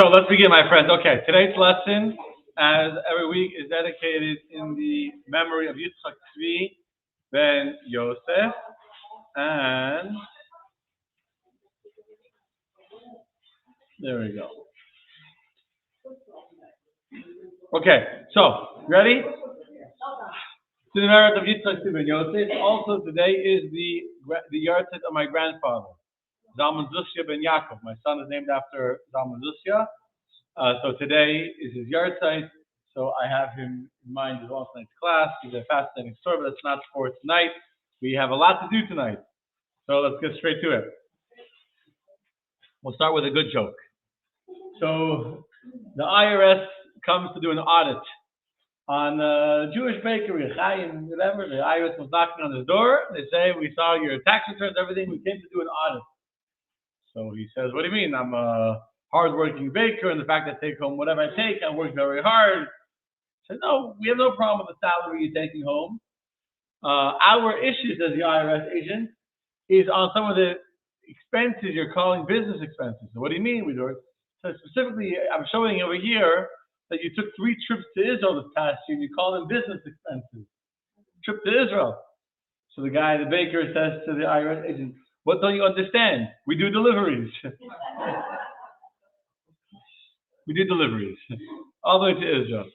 So let's begin, my friends. Okay, today's lesson, as every week, is dedicated in the memory of Yitzchak Tzvi ben Yosef, and there we go. Okay, so ready? To the merit of Yitzchak Tzvi ben Yosef. Also, today is the yahrzeit of my grandfather, Zalman Zusia ben Yaakov. My son is named after Zalman Zusia. So today is his yahrzeit, so I have him in mind as well tonight's class. He's a fascinating story, but that's not for tonight. We have a lot to do tonight, so let's get straight to it. We'll start with a good joke. So the IRS comes to do an audit on a Jewish bakery, Chaim, whatever. The IRS was knocking on his door. They say, "We saw your tax returns, everything. We came to do an audit." So he says, "What do you mean? I'm a hard-working baker, and the fact that I take home whatever I take, I work very hard." I said, "No, we have no problem with the salary you're taking home. Our issue," says the IRS agent, "is on some of the expenses you're calling business expenses." So what do you mean? So specifically, I'm showing over here that you took 3 trips to Israel this past year, and you call them business expenses. Trip to Israel. So the baker says to the IRS agent, "What don't you understand? We do deliveries." We do deliveries all the way to Israel.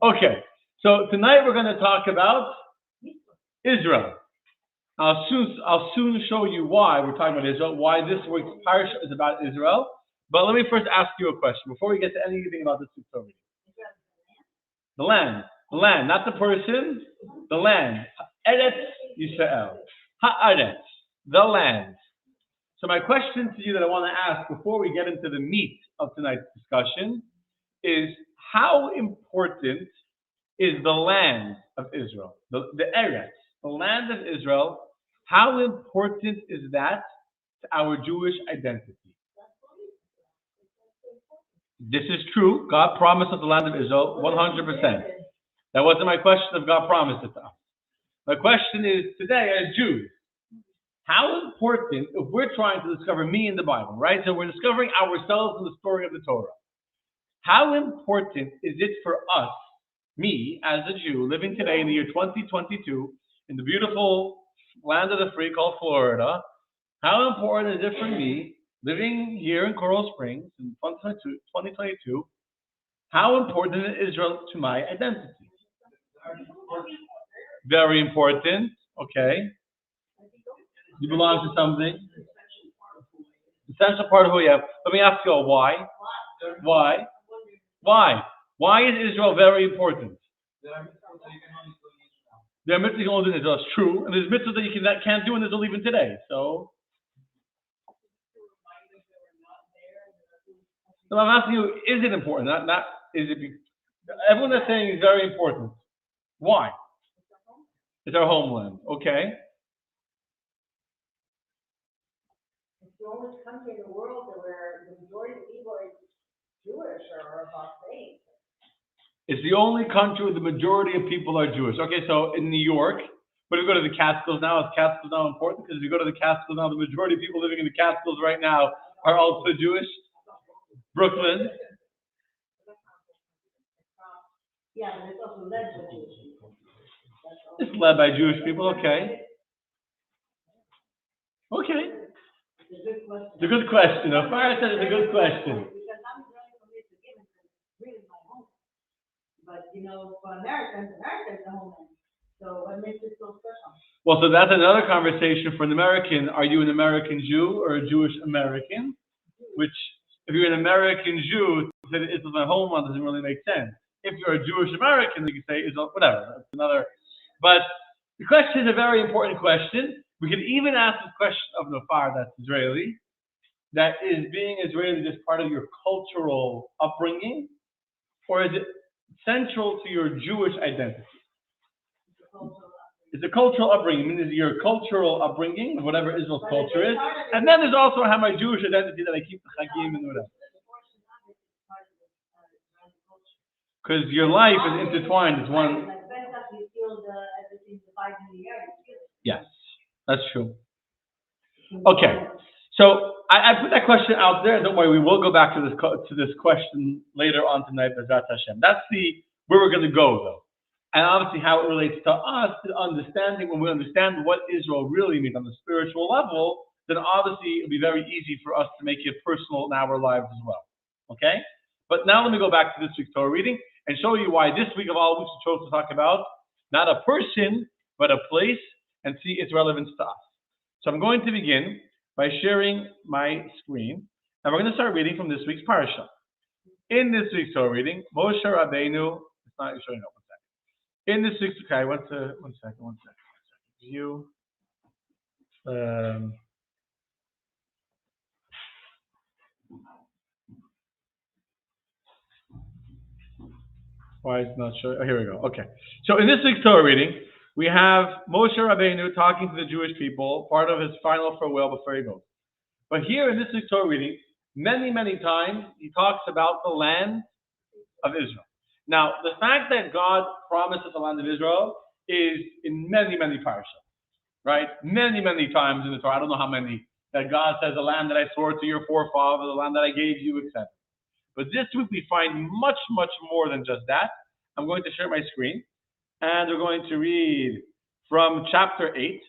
Okay, so tonight we're going to talk about Israel. I'll soon show you why we're talking about Israel, why this week's parsha is about Israel. But let me first ask you a question before we get to anything about this week's story. The land, not the person, the land. Eretz Yisrael. Haaretz, the land. So my question to you that I want to ask before we get into the meat of tonight's discussion is, how important is the land of Israel? The Eretz, the land of Israel, how important is that to our Jewish identity? This is true. God promised us the land of Israel 100%. That wasn't my question if God promised it to us. My question is, today as Jews, how important, if we're trying to discover me in the Bible, right? So we're discovering ourselves in the story of the Torah. How important is it for us, me as a Jew, living today in the year 2022, in the beautiful land of the free called Florida, how important is it for me, living here in Coral Springs in 2022, how important is Israel to my identity? Very important, okay. You belong to something. Essential part of who you have. Let me ask you all why. Why? Why is Israel very important? There are mitzvahs you can only do in Israel. It's true. And there's mitzvahs that you can't do in Israel even today. So I'm asking you, is it important? Not is it? Everyone that's saying is very important. Why? It's our homeland. Okay. It's the only country in the world where the majority of people are Jewish or about faith. It's the only country where the majority of people are Jewish. Okay, so in New York, but if you go to the Catskills now, is Catskills now important? Because if you go to the Catskills now, the majority of people living in the Catskills right now are also Jewish. Brooklyn. Yeah, and it's also led by Jewish people. It's led by Jewish people, okay. Okay. It's a good question. Farah said it's a good question. Because I'm really convinced to give it to really my home. But for Americans, America's the homeland. So what makes it so special? Well, so that's another conversation for an American. Are you an American Jew or a Jewish American? Which, if you're an American Jew, to say it's my homeland doesn't really make sense. If you're a Jewish American, you can say it's whatever. That's another. But the question is a very important question. We could even ask the question of Nofar, that's Israeli, that is being Israeli just part of your cultural upbringing, or is it central to your Jewish identity? It's a cultural upbringing. I mean, it's your cultural upbringing, whatever Israel's culture is. And then there's also how my Jewish identity that I keep the Chagim and whatever. Because your life is intertwined. It's one. Yes, that's true. Okay, so I put that question out there. Don't worry, we will go back to this question later on tonight, Bezrat Hashem. That's where we're going to go, though. And obviously how it relates to us, to understanding, when we understand what Israel really means on the spiritual level, then obviously it'll be very easy for us to make it personal in our lives as well. Okay? But now let me go back to this week's Torah reading and show you why this week of all weeks we chose to talk about not a person, but a place, and see its relevance to us. So I'm going to begin by sharing my screen, and we're going to start reading from this week's parasha. In this week's Torah reading, Moshe Rabbeinu, it's not showing up. In this week's, okay, one second. View. Why it's not showing? Oh, here we go. Okay. So in this week's Torah reading, we have Moshe Rabbeinu talking to the Jewish people, part of his final farewell before he goes. But here in this week's Torah reading, many, many times, he talks about the land of Israel. Now, the fact that God promised us the land of Israel is in many, many parashas, right? Many, many times in the Torah. I don't know how many, that God says, the land that I swore to your forefathers, the land that I gave you, etc. But this week we find much, much more than just that. I'm going to share my screen, and we're going to read from chapter 8,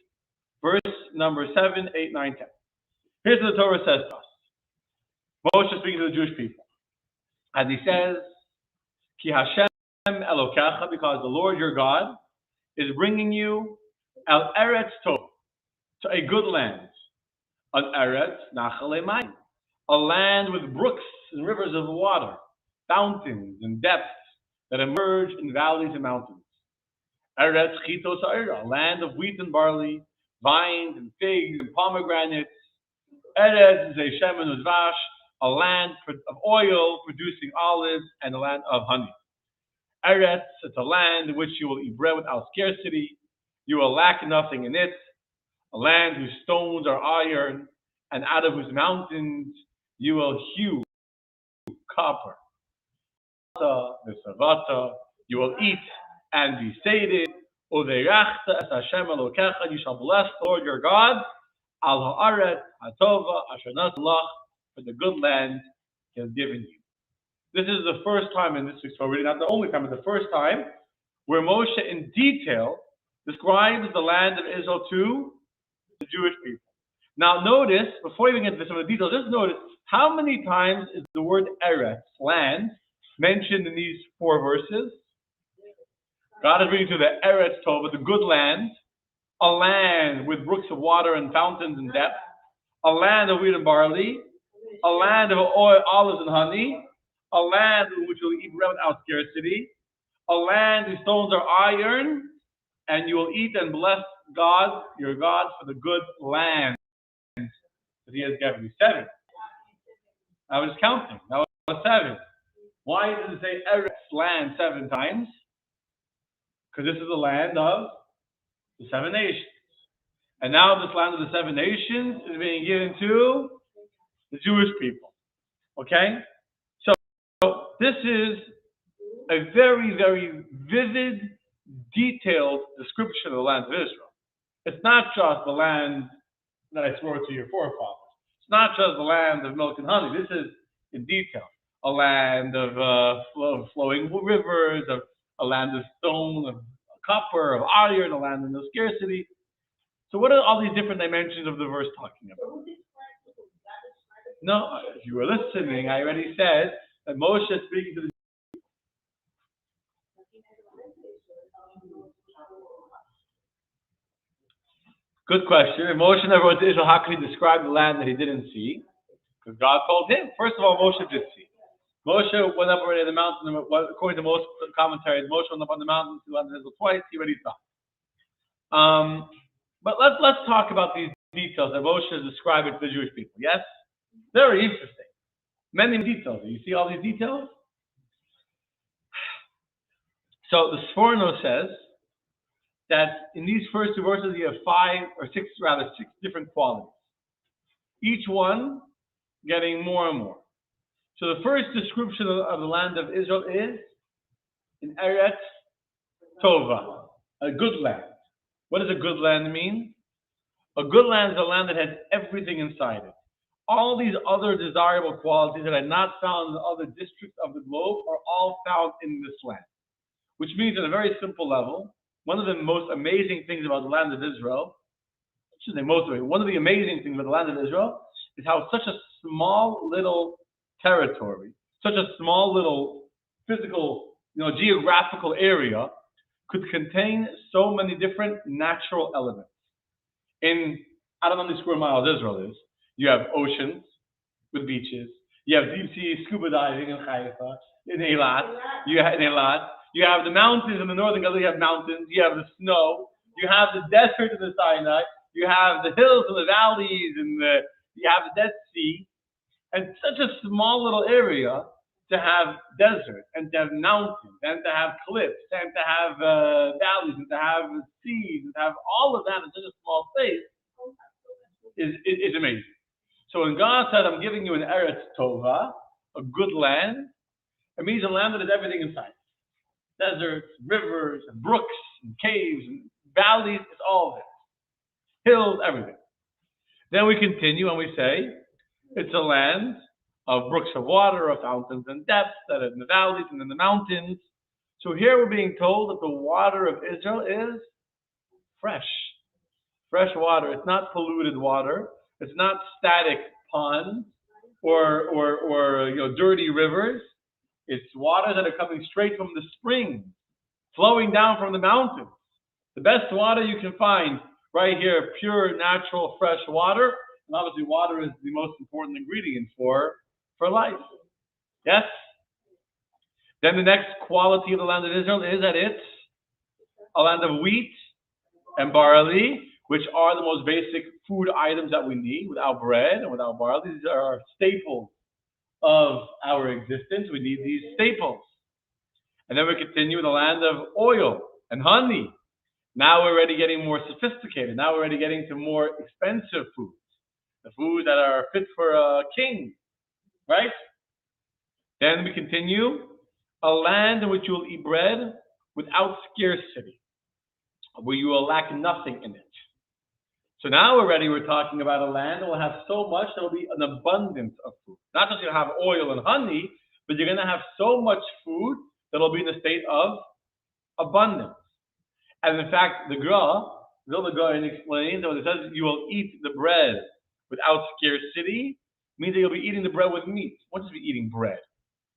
verse number 7, 8, 9, 10. Here's what the Torah says to us. Moshe speaking to the Jewish people. And he says, Ki Hashem Elokecha, because the Lord your God is bringing you El Eretz Tov, to a good land. An Eretz Nachale Mayim, a land with brooks and rivers of water, fountains and depths that emerge in valleys and mountains. Eretz Chitos Ha'ira, a land of wheat and barley, vines and figs and pomegranates. Eretz Zeishem and Uzvash, a land of oil producing olives, and a land of honey. Eretz, it's a land in which you will eat bread without scarcity. You will lack nothing in it. A land whose stones are iron, and out of whose mountains you will hew copper. You will eat and be sated. Uveirachta es Hashem Elokecha, you shall bless the Lord your God, al ha'aret ha'tova asher natan lach, for the good land he has given you. This is the first time in this week's Torah reading, not the only time, but the first time, where Moshe in detail describes the land of Israel to the Jewish people. Now notice, before we even get into some of the details, just notice how many times is the word Eretz, land, mentioned in these 4 verses. God is bringing to the Eretz Tova, the good land, a land with brooks of water and fountains and depth, a land of wheat and barley, a land of oil, olives and honey, a land in which you will eat bread without scarcity, a land whose stones are iron, and you will eat and bless God, your God, for the good land that he has given you. 7. I was counting. That was 7. Why does it say Eretz, land, 7 times? Because this is the land of the 7 nations. And now this land of the 7 nations is being given to the Jewish people. Okay? So this is a very, very vivid, detailed description of the land of Israel. It's not just the land that I swore to your forefathers. It's not just the land of milk and honey. This is in detail. A land of flowing rivers, of a land of stone, of copper, of iron, a land of no scarcity. So what are all these different dimensions of the verse talking about? No, if you were listening, I already said that Moshe is speaking to the Good question. If Moshe never went to Israel, how could he describe the land that he didn't see? Because God told him. First of all, Moshe did see. Moshe went up already on the mountain. According to most commentaries, Moshe went up on the mountain to land Israel twice. He already saw. But let's talk about these details that Moshe is describing to the Jewish people. Yes? Very interesting. Many details. You see all these details? So the Sforno says that in these first 2 verses you have 6 different qualities. Each one getting more and more. So the first description of the land of Israel is in Eretz Tova, a good land. What does a good land mean? A good land is a land that has everything inside it. All these other desirable qualities that are not found in the other districts of the globe are all found in this land. Which means, at a very simple level, one of the most amazing things about the land of Israel, one of the amazing things about the land of Israel is how such a small little territory, such a small little physical, geographical area could contain so many different natural elements. I don't know how many square miles Israel is. You have oceans with beaches. You have deep sea scuba diving in Haifa, in Eilat. You have the mountains in the northern Galilee. You have mountains. You have the snow. You have the desert in the Sinai. You have the hills and the valleys, and you have the Dead Sea. And such a small little area to have desert and to have mountains and to have cliffs and to have valleys and to have seas and to have all of that in such a small space is amazing. So when God said, I'm giving you an Eretz Tova, a good land, it means a land that has everything inside. Deserts, rivers, and brooks, and caves, and valleys, it's all of it. Hills, everything. Then we continue and we say, it's a land of brooks of water, of fountains and depths, that are in the valleys and in the mountains. So here we're being told that the water of Israel is fresh. Fresh water. It's not polluted water. It's not static ponds or dirty rivers. It's waters that are coming straight from the springs, flowing down from the mountains. The best water you can find right here, pure, natural, fresh water. And obviously water is the most important ingredient for life. Yes? Then the next quality of the land of Israel is that it's a land of wheat and barley, which are the most basic food items that we need. Without bread and without barley, these are our staples of our existence. We need these staples. And then we continue with the land of oil and honey. Now we're already getting more sophisticated. Now we're already getting to more expensive foods. The foods that are fit for a king, right? Then we continue, a land in which you will eat bread without scarcity, where you will lack nothing in it. So now already we're talking about a land that will have so much, there will be an abundance of food. Not just you'll have oil and honey, but you're going to have so much food that will be in a state of abundance. And in fact, the Vilna Gaon explains that when it says you will eat the bread without scarcity, means that you'll be eating the bread with meat. What does be eating bread?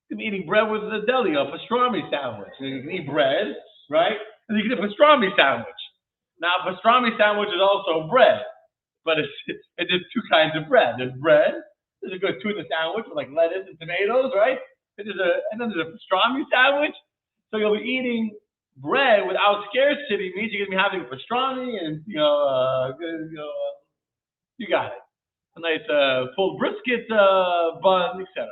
You can be eating bread with a deli, a pastrami sandwich. You can eat bread, right? And you can eat a pastrami sandwich. Now, a pastrami sandwich is also bread, but it's just two kinds of bread. There's bread. There's a good tuna sandwich with like lettuce and tomatoes, right? And then there's a pastrami sandwich. So you'll be eating bread without scarcity means you're gonna be having pastrami and you got it. A nice full brisket bun, etc.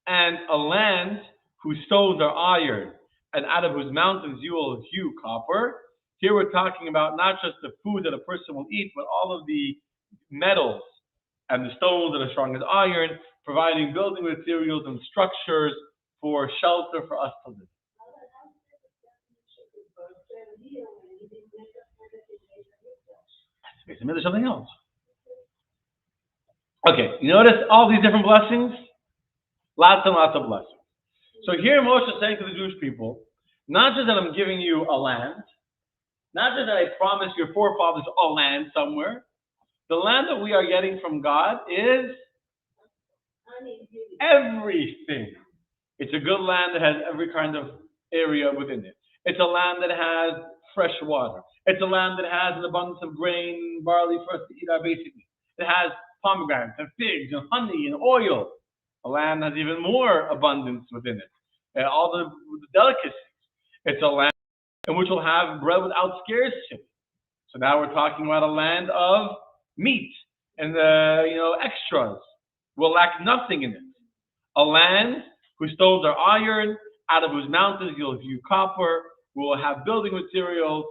And a land whose stones are iron, and out of whose mountains you will hew copper. Here we're talking about not just the food that a person will eat, but all of the metals and the stones that are strong as iron, providing building materials and structures for shelter for us to live. There's something else. Okay, you notice all these different blessings? Lots and lots of blessings. So here Moshe is saying to the Jewish people, not just that I'm giving you a land, not just that I promised your forefathers a land somewhere. The land that we are getting from God is everything. It's a good land that has every kind of area within it. It's a land that has fresh water. It's a land that has an abundance of grain, barley for us to eat our basic needs. It has pomegranates and figs and honey and oil. A land has even more abundance within it. And all the delicacies. It's a land in which we'll have bread without scarcity. So now we're talking about a land of meat and extras. We'll lack nothing in it. A land whose stones are iron, out of whose mountains you'll hew copper. We will have building materials,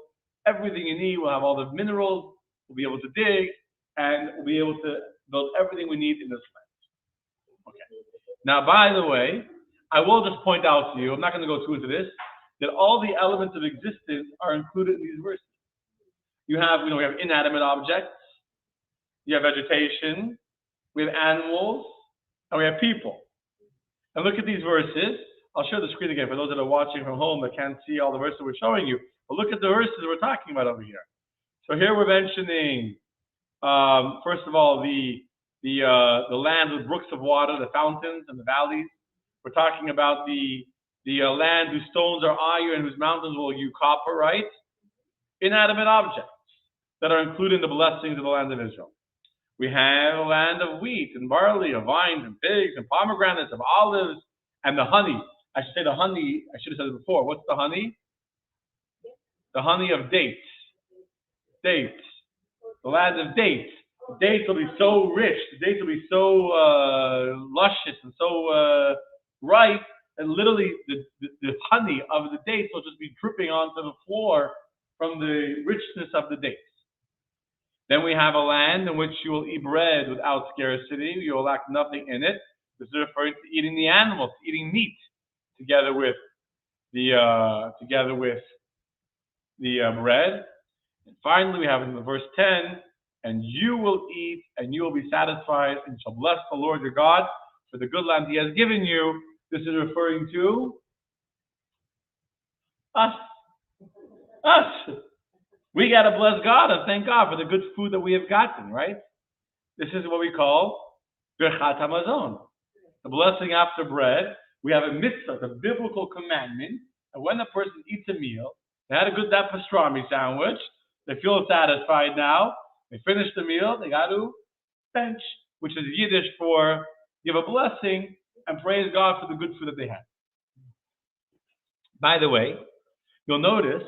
everything you need. We'll have all the minerals. We'll be able to dig, and we'll be able to build everything we need in this land. Okay. Now, by the way, I will just point out to you, I'm not going to go too into this, that all the elements of existence are included in these verses. We have inanimate objects, You have vegetation, we have animals, and we have people. And look at these verses. I'll show the screen again for those that are watching from home that can't see all the verses we're showing you. But look at the verses we're talking about over here. So here we're mentioning, first of all, the land with brooks of water, the fountains and the valleys. We're talking about the land whose stones are iron and whose mountains will you copper, right? Inanimate objects that are included in the blessings of the land of Israel. We have a land of wheat and barley, of vines and figs and pomegranates, of olives, and the honey. I should say the honey, I should have said it before. What's the honey? The honey of dates. Dates. The land of dates. The dates will be so rich, the dates will be so luscious and so ripe, and literally the honey of the dates will just be dripping onto the floor from the richness of the dates. Then we have a land in which you will eat bread without scarcity. You will lack nothing in it. This is referring to eating the animals, eating meat, together with the bread. And finally, we have in the verse 10, and you will eat, and you will be satisfied, and shall bless the Lord your God for the good land He has given you. This is referring to us. Us. We got to bless God and thank God for the good food that we have gotten, right? This is what we call Birchat HaMazon, the blessing after bread. We have a mitzvah, a biblical commandment, and when a person eats a meal, they had a good pastrami sandwich, they feel satisfied now, they finish the meal, they got to bench, which is Yiddish for give a blessing and praise God for the good food that they had. By the way, you'll notice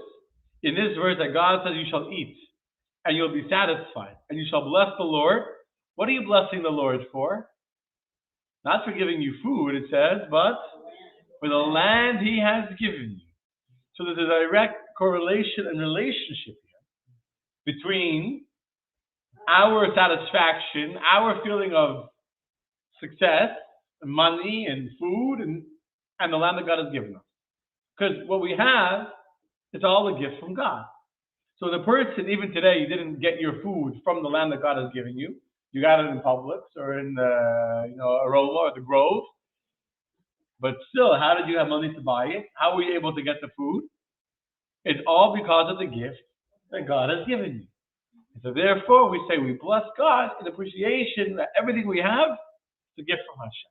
in this verse that God says you shall eat and you'll be satisfied and you shall bless the Lord. What are you blessing the Lord for? Not for giving you food, it says, but for the land He has given you. So there's a direct correlation and relationship here between our satisfaction, our feeling of success, money and food, and the land that God has given us. Because what we have, it's all a gift from God. So the person, even today, you didn't get your food from the land that God has given you. You got it in Publix or in the Aroma or the Grove. But still, how did you have money to buy it? How were you able to get the food? It's all because of the gift that God has given you. And so therefore, we say we bless God in appreciation that everything we have is a gift from Hashem.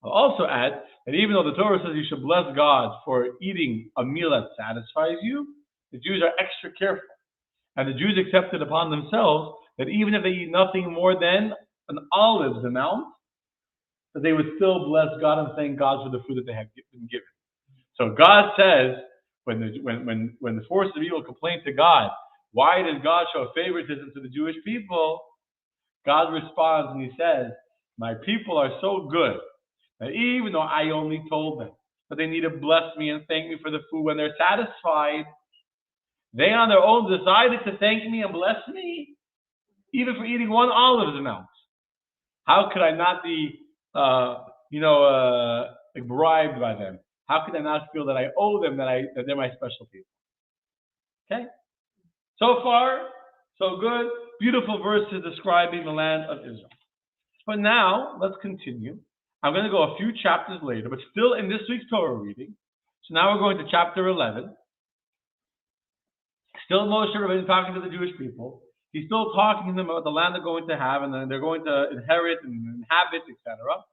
I'll also add that even though the Torah says you should bless God for eating a meal that satisfies you, the Jews are extra careful. And the Jews accepted upon themselves that even if they eat nothing more than an olive's amount, that they would still bless God and thank God for the food that they have been given. So God says, when the forces of evil complain to God, why does God show favoritism to the Jewish people? God responds and He says, my people are so good that even though I only told them that they need to bless me and thank me for the food when they're satisfied, they on their own decided to thank me and bless me, even for eating one olive's amount. How could I not be, bribed by them? How could I not feel that I owe them, that they're my special people? Okay? So far, so good. Beautiful verses describing the land of Israel. But now, let's continue. I'm going to go a few chapters later, but still in this week's Torah reading. So now we're going to chapter 11. Still Moshe Rabbeinu talking to the Jewish people. He's still talking to them about the land they're going to have, and then they're going to inherit and inhabit, etc.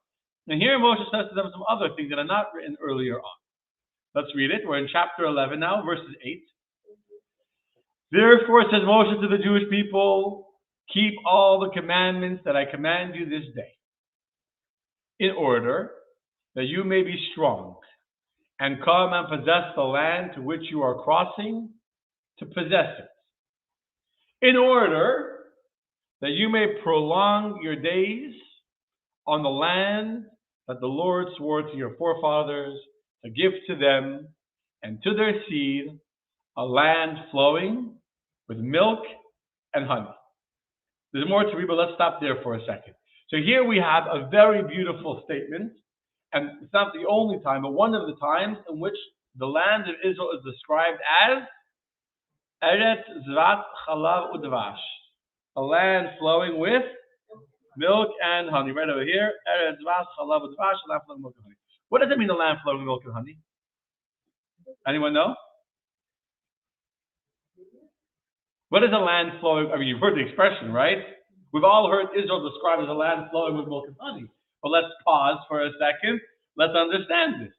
And here Moshe says to them some other things that are not written earlier on. Let's read it. We're in chapter 11 now, verses 8. Therefore says Moshe to the Jewish people, keep all the commandments that I command you this day, in order that you may be strong and come and possess the land to which you are crossing to possess it, in order that you may prolong your days on the land that the Lord swore to your forefathers to give to them and to their seed, a land flowing with milk and honey. There's more to read, but let's stop there for a second. So here we have a very beautiful statement, and it's not the only time, but one of the times in which the land of Israel is described as Eretz Zvat Chalav Udvash, A land flowing with milk and honey. Right over here. Eretz Vas, Chalav, Dvash, land flowing with milk and honey. What does it mean, the land flowing with milk and honey? Anyone know? What is a land flowing? I mean, you've heard the expression, right? We've all heard Israel described as a land flowing with milk and honey. But let's pause for a second. Let's understand this.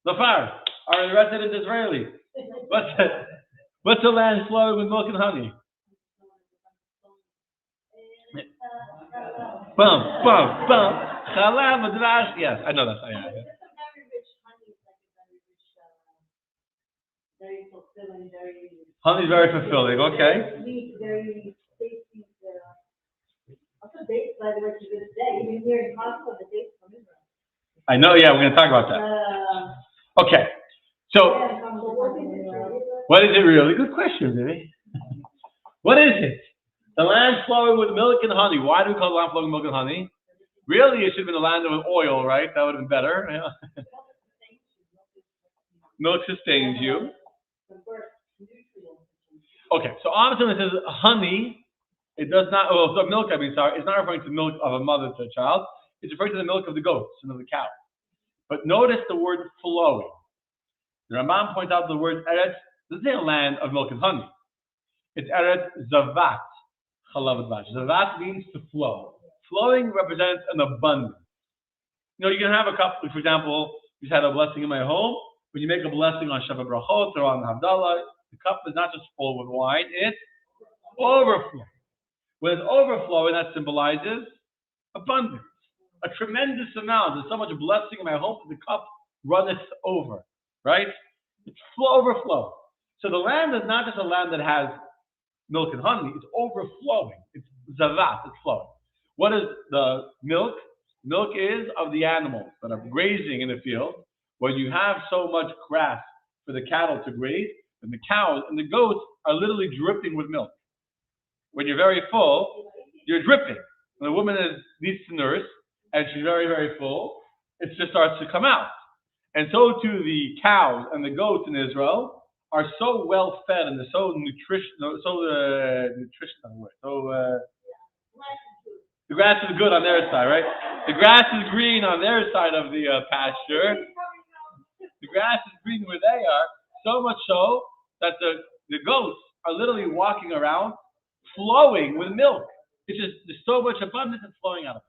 Zafar, our resident Israeli. What's a land flowing with milk and honey? Bum, bum, bum. Chalav, Dvash. Yes, I know that. Yeah. Very rich honey, very fulfilling, very. Honey is very fulfilling. Okay. Sweet, very tasty. Also dates, by the way, to this day. Even here in Costco, the dates from Israel. I know. Yeah, we're going to talk about that. Okay. So, what is it really? Good question, Vivi. What is it? The land flowing with milk and honey. Why do we call it land flowing with milk and honey? Really, it should have been the land with oil, right? That would have been better. Yeah. Milk sustains you. Okay, so often it says honey. It does not. Oh, so milk. I mean, sorry, it's not referring to milk of a mother to a child. It's referring to the milk of the goats and of the cow. But notice the word flowing. The Rambam points out the word Eretz. This is a land of milk and honey. It's Eretz Zavat. Chalav Dvash. Zavat means to flow. Flowing represents an abundance. You know, you can have a cup. For example, you had a blessing in my home. When you make a blessing on Shabbat Brachot or on Havdalah, the cup is not just full with wine; it's overflowing. When it's overflowing, that symbolizes abundance. A tremendous amount. There's so much blessing in my home that the cup runneth over. Right? It's overflow. So the land is not just a land that has milk and honey. It's overflowing. It's zavat. It's flowing. What is the milk? Milk is of the animals that are grazing in the field. When you have so much grass for the cattle to graze, and the cows and the goats are literally dripping with milk. When you're very full, you're dripping. When a woman needs to nurse, and she's very, very full, it just starts to come out. And so too the cows and the goats in Israel are so well fed and they're so nutritional, the grass is good on their side, right? The grass is green on their side of the pasture. The grass is green where they are, so much so that the goats are literally walking around flowing with milk. It's just, there's so much abundance that's flowing out of it.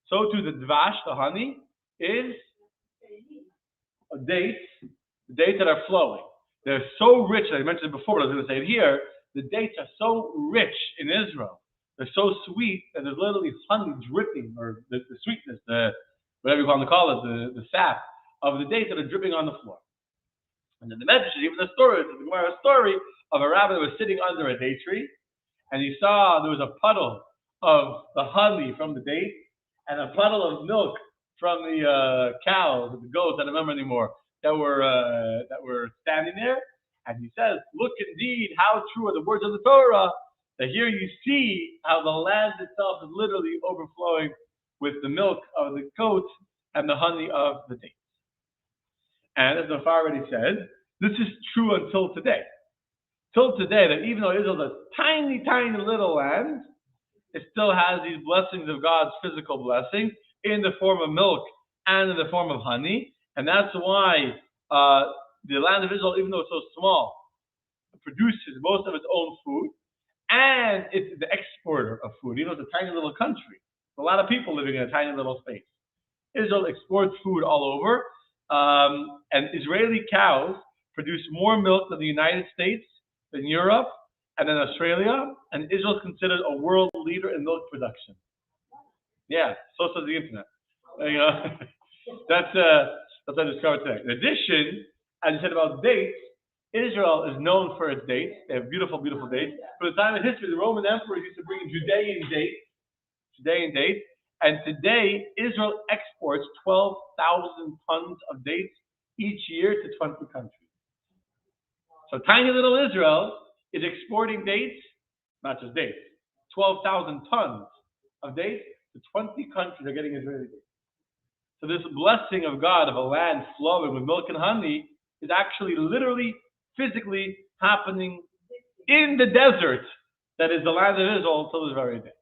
So too the dvash, the honey, is dates that are flowing. They're so rich, I mentioned it before, but I was going to say it here, the dates are so rich in Israel. They're so sweet that there's literally honey dripping, or the sweetness, whatever you want to call it, the sap of the dates that are dripping on the floor. And then the message, even the story, the Gemara story of a rabbi that was sitting under a date tree, and he saw there was a puddle of the honey from the date, and a puddle of milk from the cows, or the goats, I don't remember anymore, that were standing there. And he says, look indeed how true are the words of the Torah, that here you see how the land itself is literally overflowing with the milk of the goats and the honey of the dates. And as the Far already said, this is true until today. Till today, that even though Israel is a tiny, tiny little land, it still has these blessings of God's physical blessing in the form of milk and in the form of honey. And that's why the land of Israel, even though it's so small, produces most of its own food. And it's the exporter of food. You know, it's a tiny little country. A lot of people living in a tiny little space. Israel exports food all over. And Israeli cows produce more milk than the United States, than Europe, and then Australia. And Israel is considered a world leader in milk production. Yeah, so says the internet. You know, that's what I discovered today. In addition, as you said about dates, Israel is known for its dates. They have beautiful, beautiful dates. For the time in history, the Roman emperors used to bring in Judean dates. And today, Israel exports 12,000 tons of dates each year to 20 countries. So tiny little Israel is exporting dates, not just dates, 12,000 tons of dates to 20 countries are getting Israeli dates. So this blessing of God of a land flowing with milk and honey is actually literally, physically happening in the desert that is the land of Israel until this very day.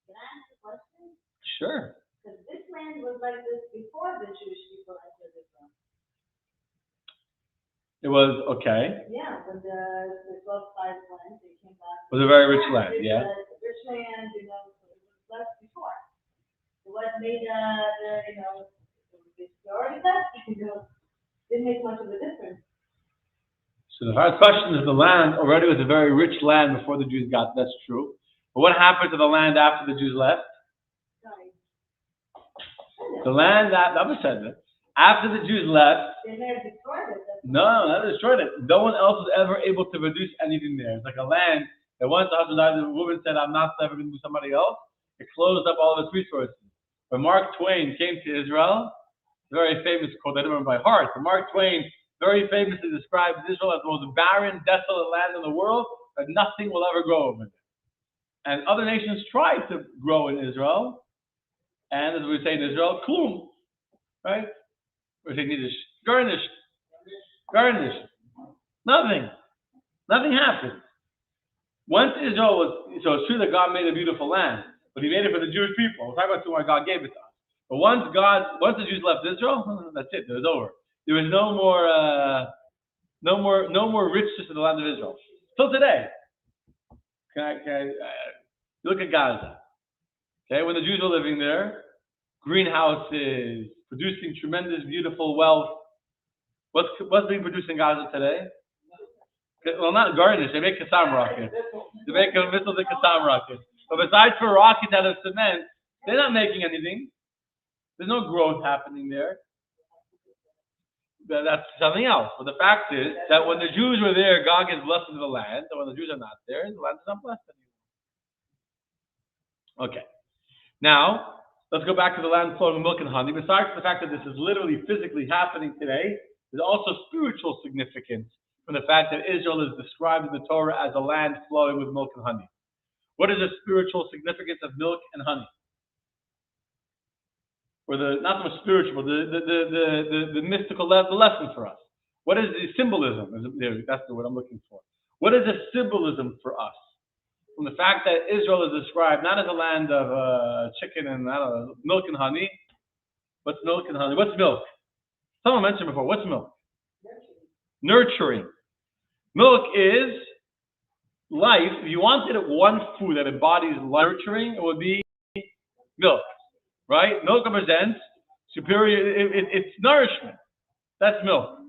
Can I ask a question? Sure. Because this land was like this before the Jewish people entered Israel. It was okay. Yeah, when the 12 tribes went, they came back. It was a very rich land, yeah. Rich land, so it was less before. It was made, it's already left, didn't make much of a difference. So the first question is, the land already was a very rich land before the Jews got. That's true. But what happened to the land after the Jews left? Sorry. The land that said that after the Jews left. They may have destroyed it. No, not destroyed it. No one else was ever able to produce anything there. It's like a land that once the husband died, the woman said, "I'm not ever going to do somebody else." It closed up all of its resources. When Mark Twain came to Israel, very famous quote, I don't remember by heart, but Mark Twain very famously described Israel as the most barren, desolate land in the world, that nothing will ever grow over it. And other nations tried to grow in Israel, and as we say in Israel, klum, right? We say in Yiddish, garnished. Nothing happened. Once Israel was, so it's true that God made a beautiful land, but He made it for the Jewish people. We'll talk about why God gave it to us. But once the Jews left Israel, that's it. It was over. There was no more richness in the land of Israel. Till today, you look at Gaza. Okay, when the Jews were living there, greenhouses producing tremendous, beautiful wealth. What's being produced in Gaza today? Well, not garnish. They make Qassam rockets. They make missiles and Qassam rockets. But besides for rockets out of cement, they're not making anything. There's no growth happening there. That's something else. But the fact is that when the Jews were there, God gives blessings to the land. And when the Jews are not there, the land is not blessed anymore. Okay. Now, let's go back to the land flowing with milk and honey. Besides the fact that this is literally physically happening today, there's also spiritual significance from the fact that Israel is described in the Torah as a land flowing with milk and honey. What is the spiritual significance of milk and honey? Or not so much spiritual, the mystical the lesson for us. What is the symbolism? That's the word I'm looking for. What is the symbolism for us? From the fact that Israel is described not as a land of chicken and milk and honey. What's milk and honey? What's milk? Someone mentioned before. What's milk? Nurturing. Milk is life. If you wanted one food that embodies nurturing, it would be milk. Right? Milk represents superior, it's nourishment. That's milk.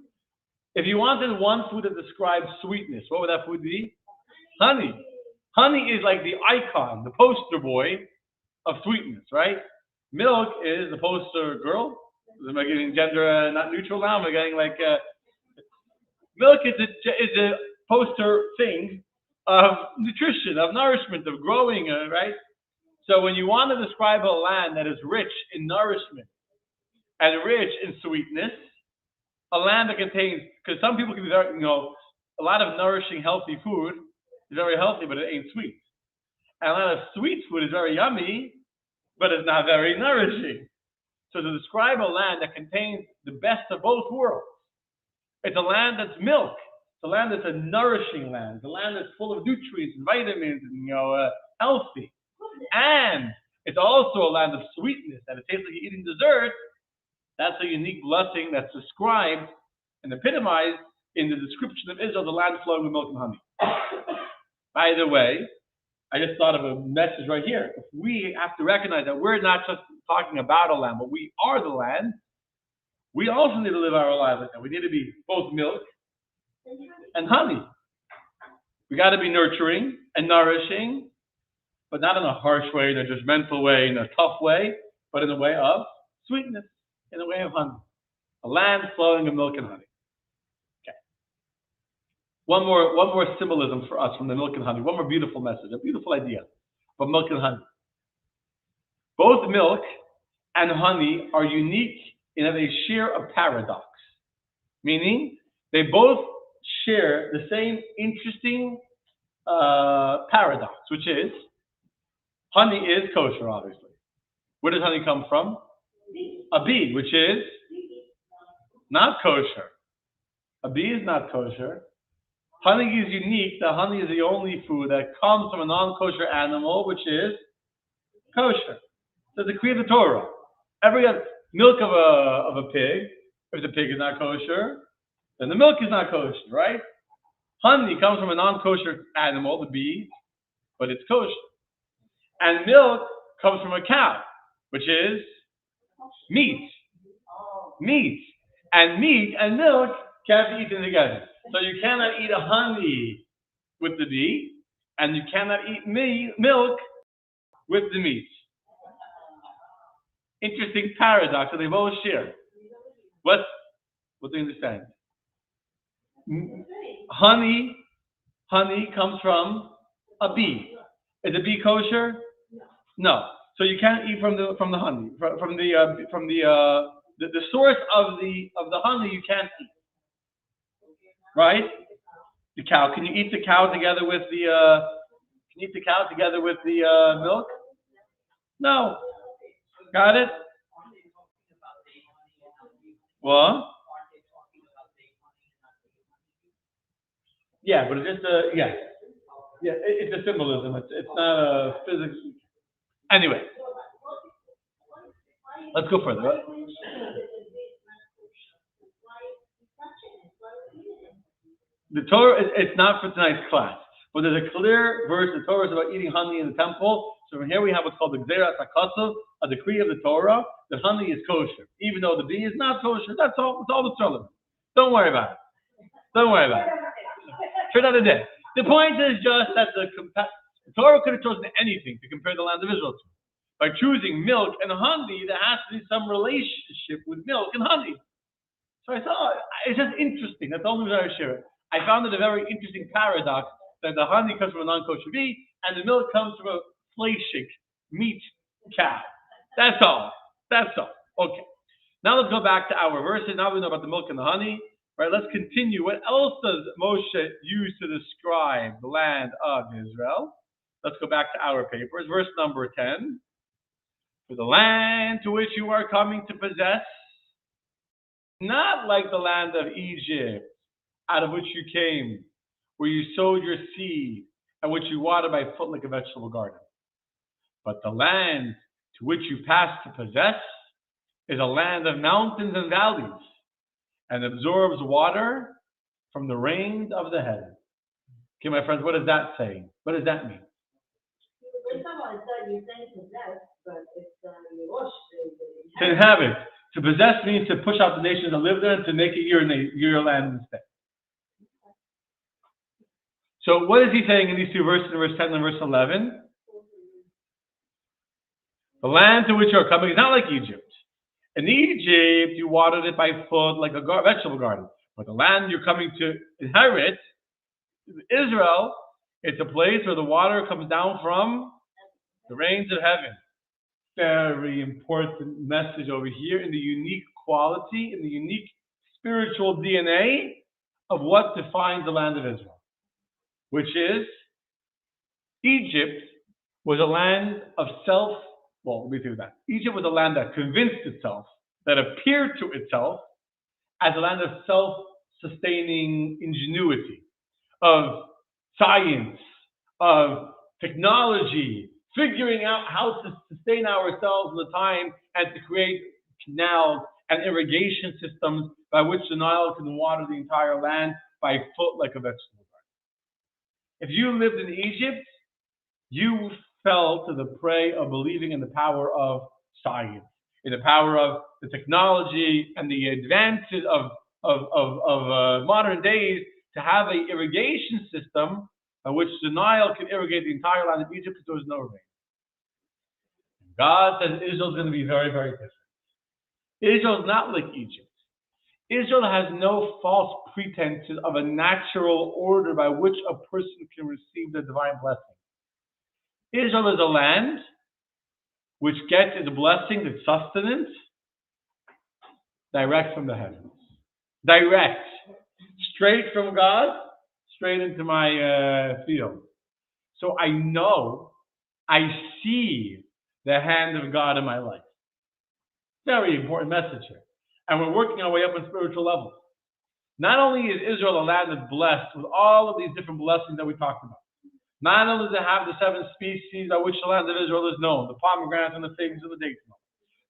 If you wanted one food that describes sweetness, what would that food be? Honey. Honey is like the icon, the poster boy of sweetness, right? Milk is the poster girl. Am I getting gender not neutral now? Am I getting like milk is a poster thing of nutrition, of nourishment, of growing, right? So when you want to describe a land that is rich in nourishment and rich in sweetness, a land that contains, because some people can be very, a lot of nourishing, healthy food is very healthy, but it ain't sweet. And a lot of sweet food is very yummy, but it's not very nourishing. So to describe a land that contains the best of both worlds, it's a land that's milk. It's a land that's a nourishing land. It's a land that's full of nutrients and vitamins and, healthy. And it's also a land of sweetness, that it tastes like you're eating dessert. That's a unique blessing that's described and epitomized in the description of Israel, the land flowing with milk and honey. By the way, I just thought of a message right here. If we have to recognize that we're not just talking about a land, but we are the land, we also need to live our lives like that. We need to be both milk and honey. We got to be nurturing and nourishing, but not in a harsh way, in a judgmental way, in a tough way, but in a way of sweetness, in a way of honey. A land flowing with milk and honey. Okay. One more symbolism for us from the milk and honey. One more beautiful message, a beautiful idea of milk and honey. Both milk and honey are unique in that they share a paradox, meaning they both share the same interesting paradox, which is honey is kosher, obviously. Where does honey come from? A bee, which is not kosher. A bee is not kosher. Honey is unique. The honey is the only food that comes from a non-kosher animal, which is kosher. So the decree of the Torah. Every milk of a pig, if the pig is not kosher, then the milk is not kosher, right? Honey comes from a non-kosher animal, the bee, but it's kosher. And milk comes from a cow, which is meat. Meat. And meat and milk can't be eaten together. So you cannot eat a honey with the bee, and you cannot eat milk with the meat. Interesting paradox that they both share. What do you understand? Honey comes from a bee. Is a bee kosher? No. So you can't eat from the honey, from the source of the honey. You can't eat, right? The cow. Can you eat the cow together with the? Can you eat the cow together with the milk? No. Got it? What? Yeah, but it's just it's a symbolism. It's not a physics. Anyway, let's go further. The Torah, it's not for tonight's class, but there's a clear verse. The Torah is about eating honey in the temple. So from here we have what's called the Gzeras HaKosov, a decree of the Torah, that honey is kosher, even though the bee is not kosher. That's all. It's all that's relevant. Don't worry about it. Don't worry about it. For another day. The point is just that the Torah could have chosen anything to compare the land of Israel to. By choosing milk and honey, there has to be some relationship with milk and honey. So I thought, it's just interesting. That's all I'm going to share. I found it a very interesting paradox that the honey comes from a non-kosher bee and the milk comes from a fleishik, meat cow. That's all. That's all. Okay. Now let's go back to our verses. Now we know about the milk and the honey. Right, let's continue. What else does Moshe use to describe the land of Israel? Let's go back to our papers. Verse number 10. For the land to which you are coming to possess, not like the land of Egypt, out of which you came, where you sowed your seed, and which you watered by foot like a vegetable garden. But the land to which you pass to possess is a land of mountains and valleys, and absorbs water from the rains of the heaven. Okay, my friends, what does that say? What does that mean? To inhabit. To possess means to push out the nations that live there and to make it your land instead. So what is he saying in these two verses, in verse 10 and verse 11? The land to which you are coming is not like Egypt. In Egypt, you watered it by foot like a vegetable garden. But the land you're coming to inherit, Israel, it's a place where the water comes down from the rains of heaven. Very important message over here in the unique quality, in the unique spiritual DNA of what defines the land of Israel. Which is, Egypt was a land of let me do that. Egypt was a land that convinced itself, that appeared to itself as a land of self-sustaining ingenuity, of science, of technology, figuring out how to sustain ourselves in the time and to create canals and irrigation systems by which the Nile can water the entire land by foot like a vegetable garden. If you lived in Egypt, you fell to the prey of believing in the power of science, in the power of the technology and the advances of modern days to have an irrigation system by which the Nile can irrigate the entire land of Egypt because there was no rain. God says Israel is going to be very, very different. Israel is not like Egypt. Israel has no false pretenses of a natural order by which a person can receive the divine blessing. Israel is a land which gets its blessings, its sustenance, direct from the heavens. Direct. Straight from God, straight into my field. So I know, I see the hand of God in my life. Very important message here. And we're working our way up on spiritual levels. Not only is Israel a land that's blessed with all of these different blessings that we talked about, not only does it have the 7 species by which the land of Israel is known, the pomegranate and the figs and the dates,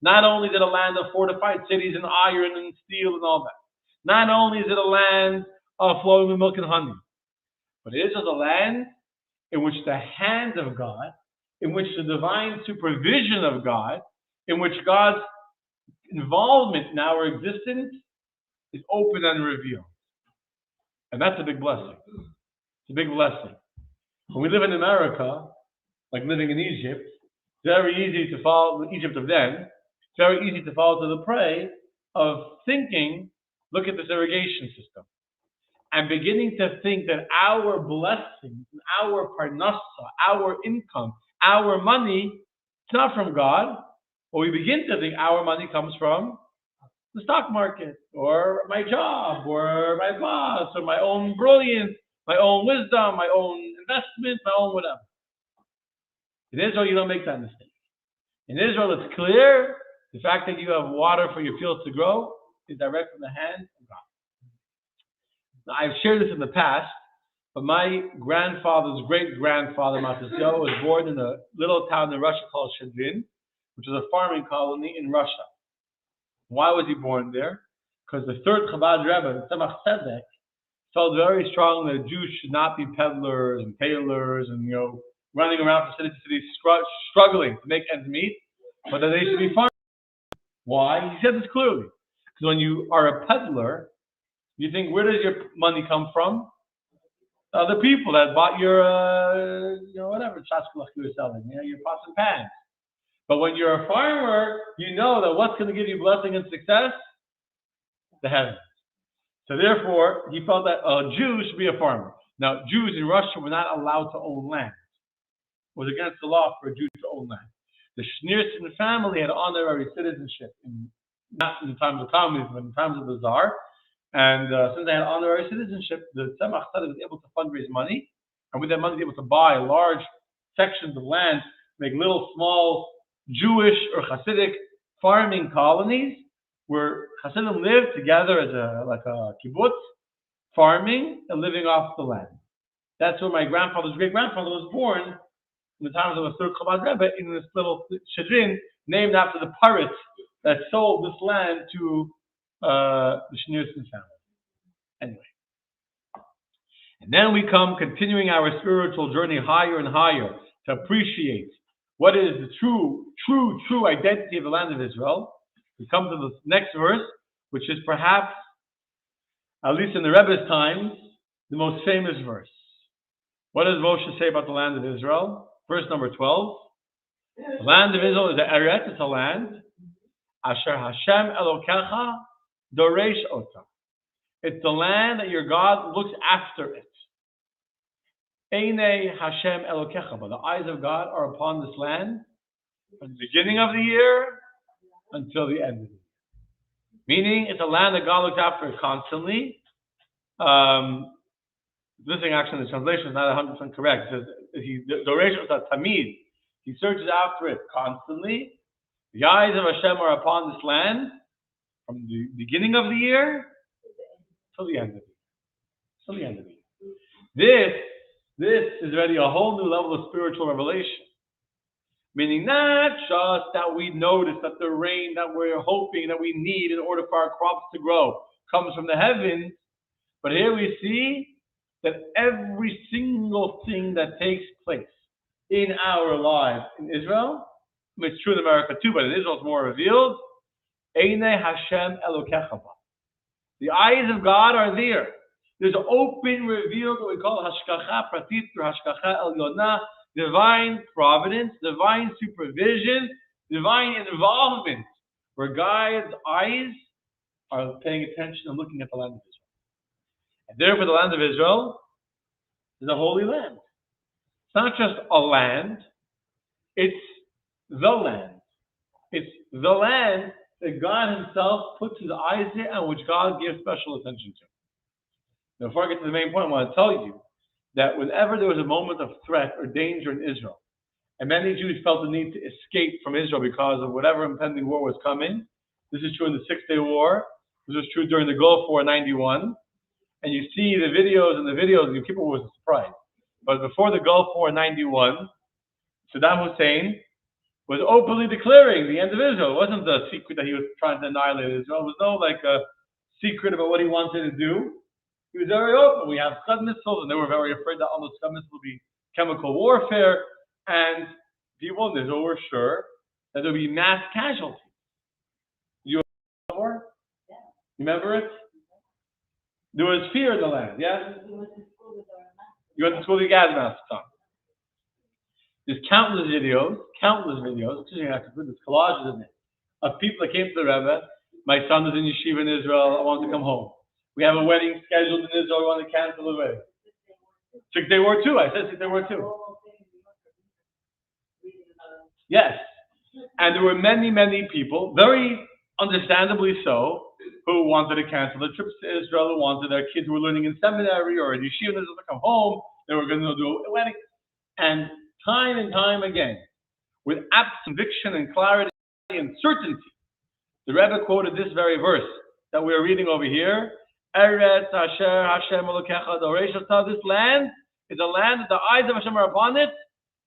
not only is it a land of fortified cities and iron and steel and all that, not only is it a land of flowing with milk and honey, but it is a land in which the hand of God, in which the divine supervision of God, in which God's involvement in our existence is open and revealed. And that's a big blessing. It's a big blessing. When we live in America, like living in Egypt, it's very easy to fall, Egypt of then, it's very easy to fall to the prey of thinking, look at this irrigation system, and beginning to think that our blessings, our parnasa, our income, our money, it's not from God. Or we begin to think our money comes from the stock market, or my job, or my boss, or my own brilliance, my own wisdom, my own investment, my own whatever. In Israel, you don't make that mistake. In Israel, it's clear the fact that you have water for your fields to grow is direct from the hand of God. Now, I've shared this in the past, but my grandfather's great-grandfather, Matisyahu, was born in a little town in Russia called Shadrin, which is a farming colony in Russia. Why was he born there? Because the third Chabad Rebbe, Tzemach Tzedek, felt very strongly that Jews should not be peddlers and tailors and running around from city to city struggling to make ends meet, but that they should be farmers. Why? He said this clearly. Because when you are a peddler, you think, where does your money come from? The people that bought your, whatever tchashkulach you were selling, your pots and pans. But when you're a farmer, you know that what's going to give you blessing and success? The heavens. So therefore, he felt that a Jew should be a farmer. Now, Jews in Russia were not allowed to own land. It was against the law for a Jew to own land. The Schneerson family had honorary citizenship, not in the times of communism, but in the times of the Tsar. And since they had honorary citizenship, the Tzemach Tzedek was able to fundraise money, and with that money, they were able to buy large sections of land, make little small Jewish or Hasidic farming colonies where Hasidim lived together as a kibbutz, farming and living off the land. That's where my grandfather's great-grandfather was born in the times of the third Chabad Rebbe in this little Shadrin, named after the pirates that sold this land to the Schneerson family. Anyway. And then we come continuing our spiritual journey higher and higher to appreciate what is the true identity of the land of Israel. We come to the next verse, which is perhaps, at least in the Rebbe's times, the most famous verse. What does Moshe say about the land of Israel? Verse number 12. The land of Israel is the Eretz, it's a land. Asher Hashem Elokecha Doresh Ota. It's the land that your God looks after it. Einei Hashem Elokecha. But the eyes of God are upon this land from the beginning of the year until the end of the year. Meaning, it's a land that God looks after it constantly. This thing actually, the translation is not 100% correct. It says, Doresh Ota Tamid. He searches after it constantly. The eyes of Hashem are upon this land from the beginning of the year till the end of the year. This is already a whole new level of spiritual revelation. Meaning not just that we notice that the rain that we're hoping that we need in order for our crops to grow comes from the heavens, but here we see that every single thing that takes place in our lives in Israel, it's true in America too, but in Israel it's more revealed. Einei Hashem Elokecha. The eyes of God are there. There's an open, revealed, what we call Hashkacha Pratit or Hashkacha Elyona, divine providence, divine supervision, divine involvement, where God's eyes are paying attention and looking at the land of Israel. And therefore the land of Israel is a holy land. It's not just a land, it's the land. It's the land that God himself puts his eyes there and which God gives special attention to. Now, before I get to the main point, I want to tell you that whenever there was a moment of threat or danger in Israel, and many Jews felt the need to escape from Israel because of whatever impending war was coming, this is true in the 6-Day War, this was true during the Gulf War in 91, and you see the videos, and people were surprised. But before the Gulf War in 91, Saddam Hussein was openly declaring the end of Israel. It wasn't a secret that he was trying to annihilate Israel. It was no a secret about what he wanted to do. He was very open. We have Scud missiles, and they were very afraid that on those Scud missiles would be chemical warfare, and people in Israel were sure that there would be mass casualties. You remember it? There was fear in the land, yeah? You went to school with your Gaz mask on. There's countless videos, excuse me, I have to put this collages in it, of people that came to the Rebbe. My son is in yeshiva in Israel, I want to come home. We have a wedding scheduled in Israel, we want to cancel the wedding. 6-day war too, I said 6-day war too. Yes. And there were many, many people, very understandably so, who wanted to cancel their trips to Israel, who wanted their kids who were learning in seminary or in yeshiva to come home. They were going to do a wedding. And time again, with absolute conviction and clarity and certainty, the Rebbe quoted this very verse that we are reading over here. Eretz Asher Hashem Elokecha Doresh Ata. This land is a land that the eyes of Hashem are upon it.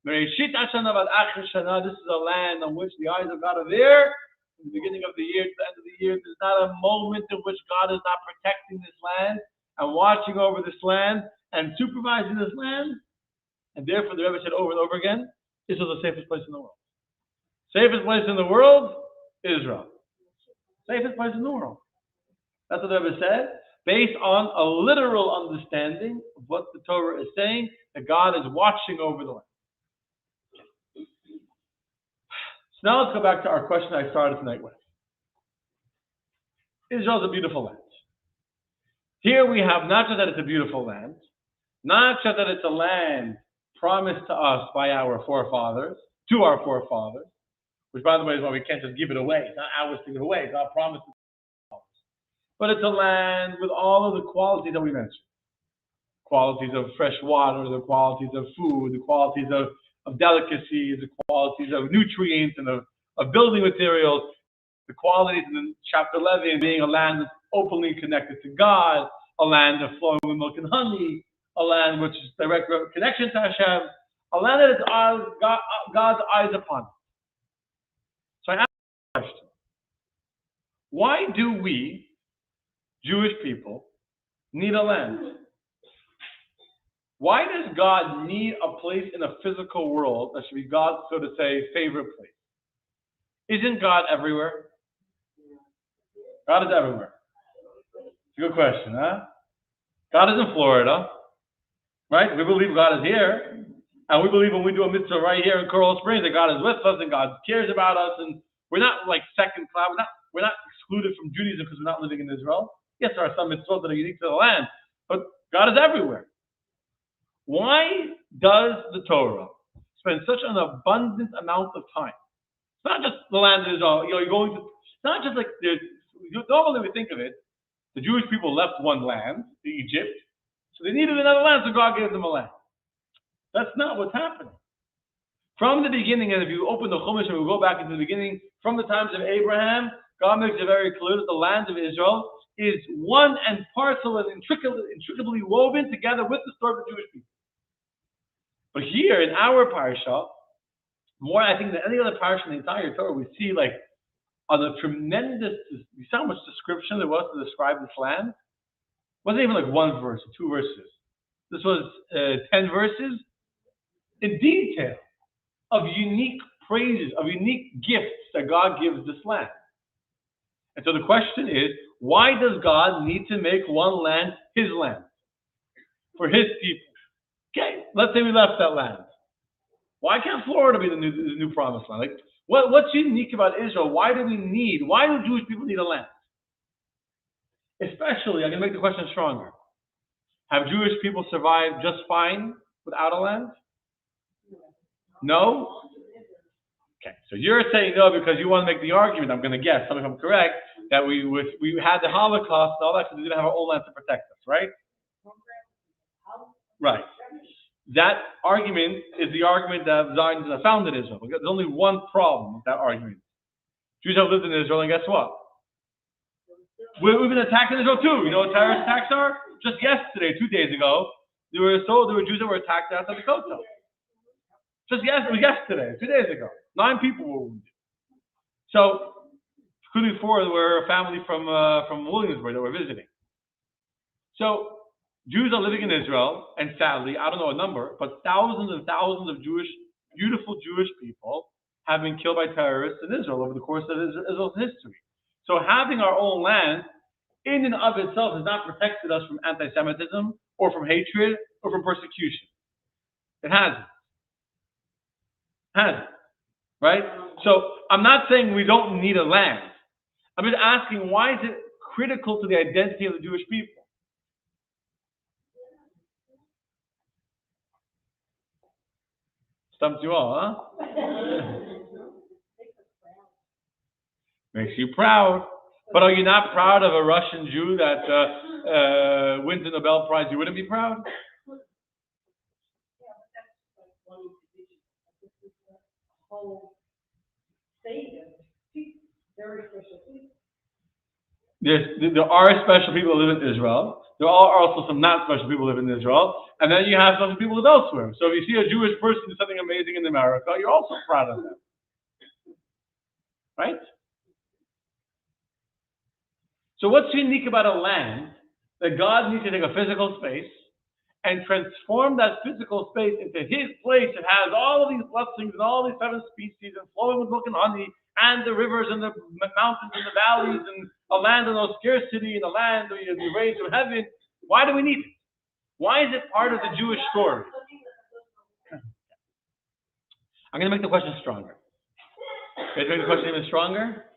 Mereshit Hashem Avad Achir Shana. This is a land on which the eyes of God are there. From the beginning of the year to the end of the year, there's not a moment in which God is not protecting this land and watching over this land and supervising this land. And therefore, the Rebbe said over and over again, this is the safest place in the world. Safest place in the world, Israel. Safest place in the world. That's what the Rebbe said, based on a literal understanding of what the Torah is saying, that God is watching over the land. So now let's go back to our question I started tonight with. Israel is a beautiful land. Here we have not just that it's a beautiful land, not just that it's a land promised to us by our forefathers, to our forefathers, which by the way is why we can't just give it away. It's not ours to give away. It's our promise to us. But it's a land with all of the qualities that we mentioned. Qualities of fresh water, the qualities of food, the qualities of delicacies, the qualities of nutrients and of building materials, the qualities in chapter 11 being a land that's openly connected to God, a land of flowing with milk and honey, a land which is direct connection to Hashem, a land that is God's eyes upon it. So I ask the question, why do we, Jewish people, need a land? Why does God need a place in a physical world that should be God's, so to say, favorite place? Isn't God everywhere? God is everywhere. It's a good question, huh? God is in Florida, right? We believe God is here, and we believe when we do a mitzvah right here in Coral Springs that God is with us and God cares about us, and we're not like second class. We're not excluded from Judaism because we're not living in Israel. Yes, there are some mitzvahs that are unique to the land, but God is everywhere. Why does the Torah spend such an abundant amount of time? It's not just the land of Israel. You're going to. It's not just like normally we think of it. The Jewish people left one land, Egypt, so they needed another land, so God gave them a land. That's not what's happening. From the beginning, and if you open the Chumash and we go back into the beginning, from the times of Abraham, God makes it very clear that the land of Israel is one and parcel and intricately woven together with the story of the Jewish people. But here in our parsha, more I think than any other parsha in the entire Torah, we see like on a tremendous, you see how much description there was to describe this land? It wasn't even like one verse or two verses. This was 10 verses in detail of unique praises, of unique gifts that God gives this land. And so the question is, why does God need to make one land his land? For his people. Okay, let's say we left that land. Why can't Florida be the new promised land? Like, what's unique about Israel? Why do Jewish people need a land? Especially, I'm going to make the question stronger. Have Jewish people survived just fine without a land? No? Okay, so you're saying no because you want to make the argument, I'm going to guess, tell me if I'm correct, that we had the Holocaust and all that because we didn't have our own land to protect us, right? Right. That argument is the argument that Zionists have founded Israel. There's only one problem with that argument. Jews have lived in Israel, and guess what? We've been attacked in Israel too. You know what terrorist attacks are? just yesterday, 2 days ago, there were Jews that were attacked outside the Kotel. It was yesterday, 2 days ago. 9 people were wounded. So, including 4 were a family from Williamsburg that were visiting. So, Jews are living in Israel, and sadly, I don't know a number, but thousands and thousands of beautiful Jewish people have been killed by terrorists in Israel over the course of Israel's history. So having our own land in and of itself has not protected us from anti-Semitism or from hatred or from persecution. It hasn't. Right? So I'm not saying we don't need a land. I'm just asking, why is it critical to the identity of the Jewish people? Stumped you all, huh? Makes you proud. But are you not proud of a Russian Jew that wins the Nobel Prize? You wouldn't be proud? Yeah, but that's like one individual. This is the whole state of people, very special people. There are special people who live in Israel. There are also some not special people who live in Israel. And then you have special people who live elsewhere. So if you see a Jewish person do something amazing in America, you're also proud of them. Right? So what's unique about a land that God needs to take a physical space and transform that physical space into His place that has all of these blessings and all these 7 species and flowing with milk and honey and the rivers and the mountains and the valleys and a land of no scarcity and a land where you be raised to heaven? Why do we need it? Why is it part of the Jewish story? I'm going to make the question stronger. Can I make the question even stronger?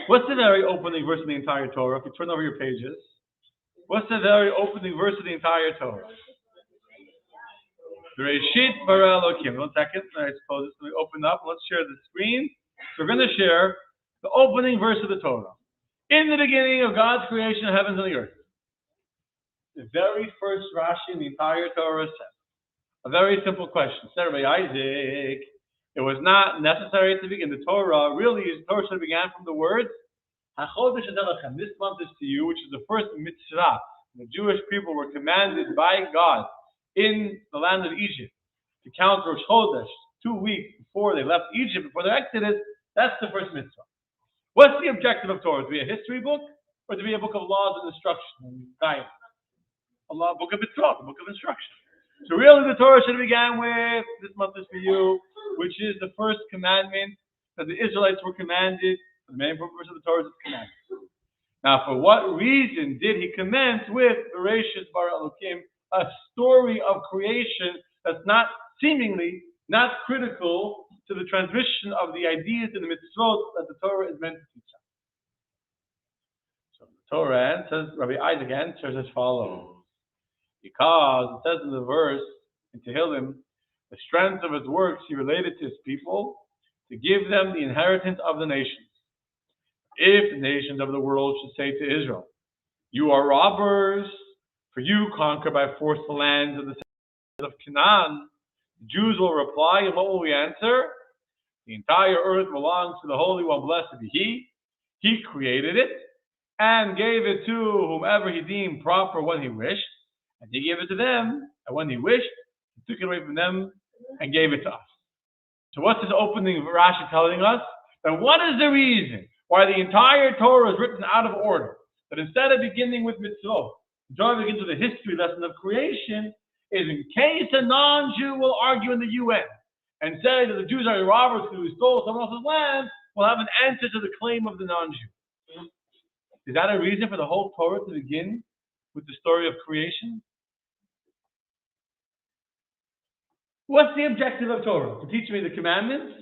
What's the very opening verse of the entire Torah? If you turn over your pages, what's the very opening verse of the entire Torah? Bereshit bara Elokim. 1 second. I suppose let me open up. Let's share the screen. So we're going to share the opening verse of the Torah. In the beginning of God's creation of heavens and the earth. The very first Rashi in the entire Torah says a very simple question. Said by Isaac, it was not necessary to begin the Torah. Really, the Torah should have began from the words, HaChodesh Elechem. This month is to you, which is the first mitzvah. The Jewish people were commanded by God in the land of Egypt to count Rosh Chodesh 2 weeks before they left Egypt, before their exodus. That's the first mitzvah. What's the objective of Torah? To be a history book or to be a book of laws and instruction and guidance? A book of mitzvah, a book of instruction. So really the Torah should have began with, this month is for you, which is the first commandment that the Israelites were commanded. The main purpose of the Torah is commandments. Now, for what reason did he commence with Bereshit bara Elokim, a story of creation that's not seemingly not critical to the transmission of the ideas and the mitzvot that the Torah is meant to teach us? So the Torah says, Rabbi Isaac answers as follows. Because it says in the verse in Tehillim, the strength of his works he related to his people to give them the inheritance of the nations. If the nations of the world should say to Israel, you are robbers, for you conquer by force the lands of the cities of Canaan, the Jews will reply, and what will we answer? The entire earth belongs to the Holy One, blessed be He. He created it and gave it to whomever He deemed proper when He wished. And He gave it to them, and when He wished, He took it away from them and gave it to us. So what's this opening Rashi telling us? That what is the reason why the entire Torah is written out of order? That instead of beginning with mitzvot, the Torah begins with a history lesson of creation, is in case a non-Jew will argue in the UN and say that the Jews are robbers who stole someone else's land, we'll have an answer to the claim of the non-Jew. Is that a reason for the whole Torah to begin with the story of creation? What's the objective of Torah? To teach me the commandments?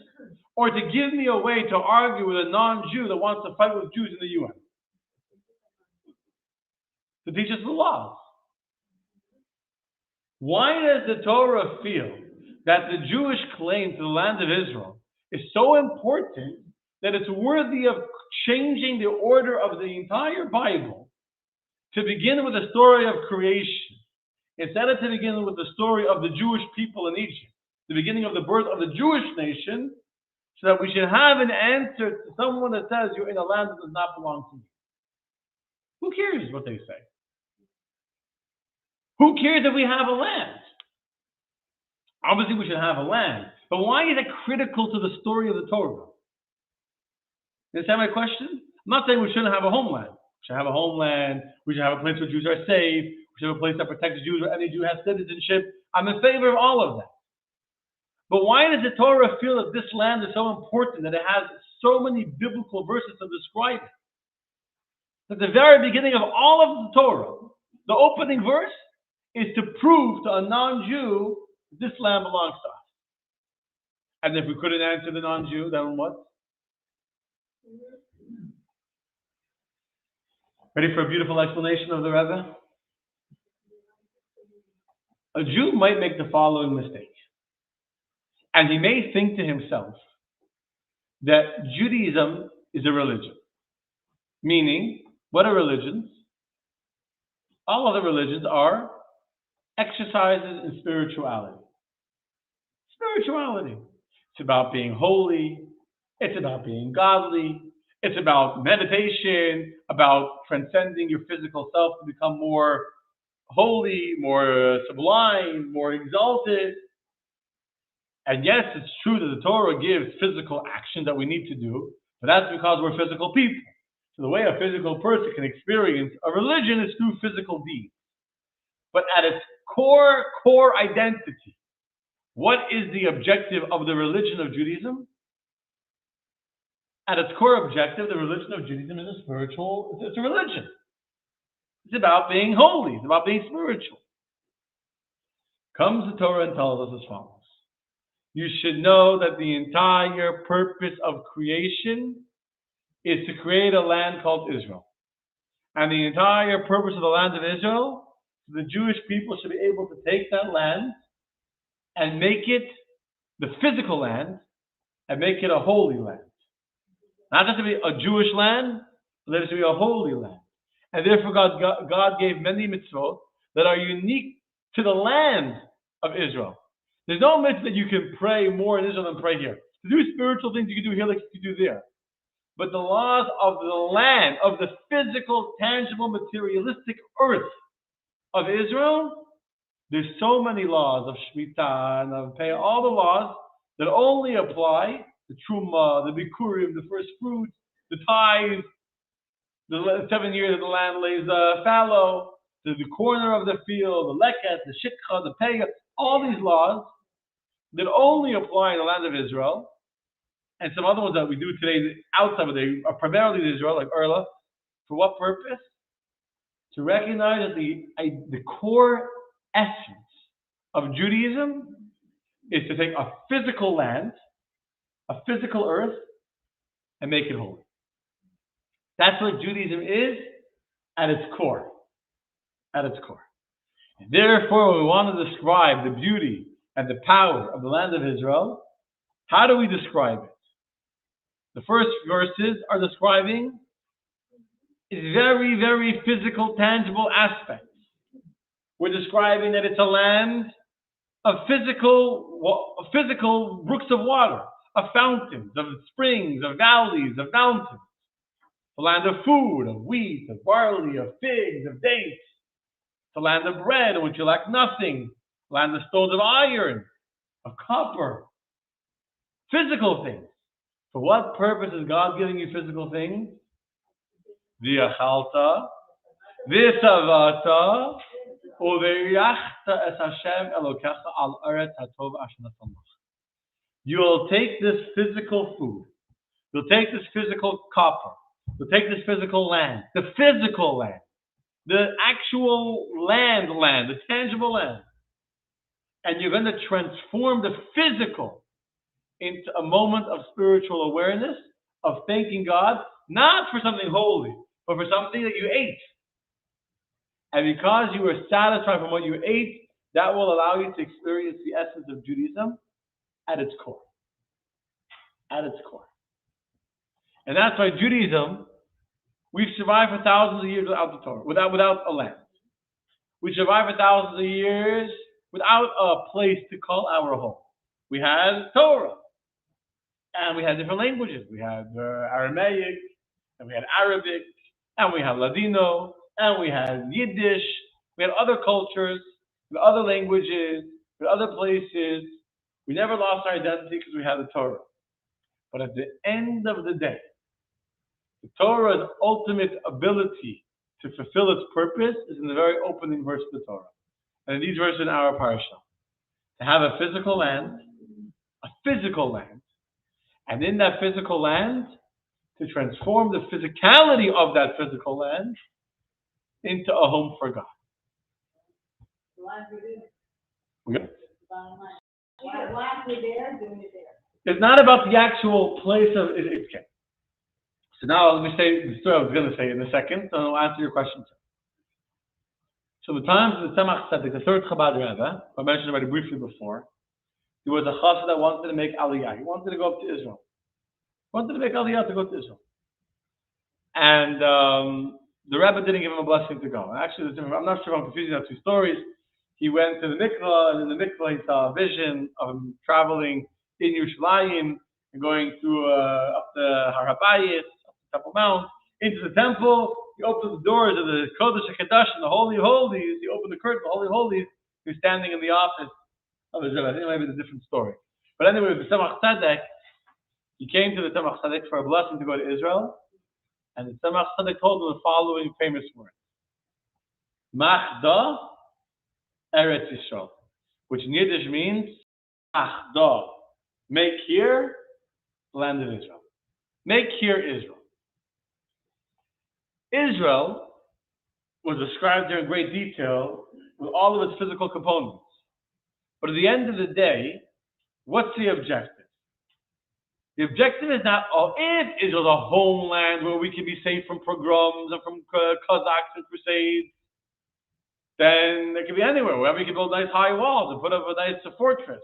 Or to give me a way to argue with a non-Jew that wants to fight with Jews in the UN? To teach us the laws. Why does the Torah feel that the Jewish claim to the land of Israel is so important that it's worthy of changing the order of the entire Bible to begin with the story of creation, instead of to begin with the story of the Jewish people in Egypt, the beginning of the birth of the Jewish nation, so that we should have an answer to someone that says you're in a land that does not belong to you? Who cares what they say? Who cares if we have a land? Obviously, we should have a land. But why is it critical to the story of the Torah? You understand my question? I'm not saying we shouldn't have a homeland. We should have a homeland. We should have a place where Jews are safe. We should have a place that protects Jews where any Jew has citizenship. I'm in favor of all of that. But why does the Torah feel that this land is so important, that it has so many biblical verses to describe it? At the very beginning of all of the Torah, the opening verse is to prove to a non-Jew this land belongs to us. And if we couldn't answer the non-Jew, then what? Ready for a beautiful explanation of the Rebbe? A Jew might make the following mistake. And he may think to himself that Judaism is a religion. Meaning, what are religions? All other religions are exercises in spirituality. Spirituality. It's about being holy. It's about being godly. It's about meditation, about transcending your physical self to become more holy, more sublime, more exalted. And yes, it's true that the Torah gives physical action that we need to do, but that's because we're physical people. So the way a physical person can experience a religion is through physical deeds. But at its core identity, what is the objective of the religion of Judaism? At its core objective, the religion of Judaism is it's a religion. It's about being holy. It's about being spiritual. Comes the Torah and tells us as follows. You should know that the entire purpose of creation is to create a land called Israel. And the entire purpose of the land of Israel, the Jewish people should be able to take that land and make it the physical land and make it a holy land. Not just to be a Jewish land, but let it to be a holy land. And therefore God gave many mitzvot that are unique to the land of Israel. There's no mitzvah that you can pray more in Israel than pray here. To do spiritual things you can do here like you do there. But the laws of the land, of the physical, tangible, materialistic earth of Israel, there's so many laws of Shemitah and of Pei, all the laws that only apply the Truma, the Bikurim, the first fruits, the tithe, the 7 years that the land lays fallow, the corner of the field, the leket, the shikha, the pei, all these laws that only apply in the land of Israel, and some other ones that we do today outside, but they are primarily in Israel, like Erla. For what purpose? To recognize that the core essence of Judaism is to take a physical land, a physical earth, and make it holy. That's what Judaism is at its core. At its core. And therefore, when we want to describe the beauty and the power of the land of Israel, how do we describe it? The first verses are describing its very, very physical, tangible aspects. We're describing that it's a land of physical brooks of water, of fountains, of springs, of valleys, of mountains. A land of food, of wheat, of barley, of figs, of dates. It's a land of bread in which you lack nothing. A land of stones of iron, of copper. Physical things. For what purpose is God giving you physical things? V'yachalta, v'savata, u'v'yachta es Hashem Elokecha al aretz hatov asher natan lach. You will take this physical food. You'll take this physical copper. You'll take this physical land. The physical land. The actual land, the tangible land. And you're going to transform the physical into a moment of spiritual awareness, of thanking God, not for something holy, but for something that you ate. And because you were satisfied from what you ate, that will allow you to experience the essence of Judaism at its core. At its core. And that's why Judaism, we've survived for thousands of years without the Torah, without a land. We survived for thousands of years without a place to call our home. We had Torah. And we had different languages. We had Aramaic, and we had Arabic, and we had Ladino, and we had Yiddish, We had other cultures, we had other languages, we had other places. We never lost our identity because we had the Torah. But at the end of the day, the Torah's ultimate ability to fulfill its purpose is in the very opening verse of the Torah. And in these verses in our parasha. To have a physical land, and in that physical land, to transform the physicality of that physical land into a home for God. Okay. It's not about the actual place of it. Okay. So now let me say the story I was going to say in a second, and I'll answer your question. So the times of the Tzemach Tzedek, the third Chabad Rebbe, I mentioned about it briefly before, he was a chassid that wanted to make Aliyah. He wanted to go up to Israel. He wanted to make Aliyah to go to Israel. And the Rebbe didn't give him a blessing to go. Actually, I'm not sure if I'm confusing that two stories. He went to the mikvah, and in the mikvah he saw a vision of him traveling in Yerushalayim and going through up the Har HaBayis, up the Temple Mount, into the temple. He opened the doors of the Kodesh HaKadosh, the Holy of Holies. He opened the curtain of the Holy of Holies. He was standing in the office of the Rebbe. I think it might be a different story. But anyway, with the Tzemach Tzedek, he came to the Tzemach Tzedek for a blessing to go to Israel. And the Tzemach Tzedek told him the following famous words. Machda Eretz Yisrael, which in Yiddish means Machda, make here the land of Israel. Make here Israel. Israel was described here in great detail with all of its physical components. But at the end of the day, what's the objective? The objective is not, if Israel's a homeland where we can be safe from pogroms and from Cossacks and crusades, then it can be anywhere, wherever you can build nice high walls and put up a nice fortress.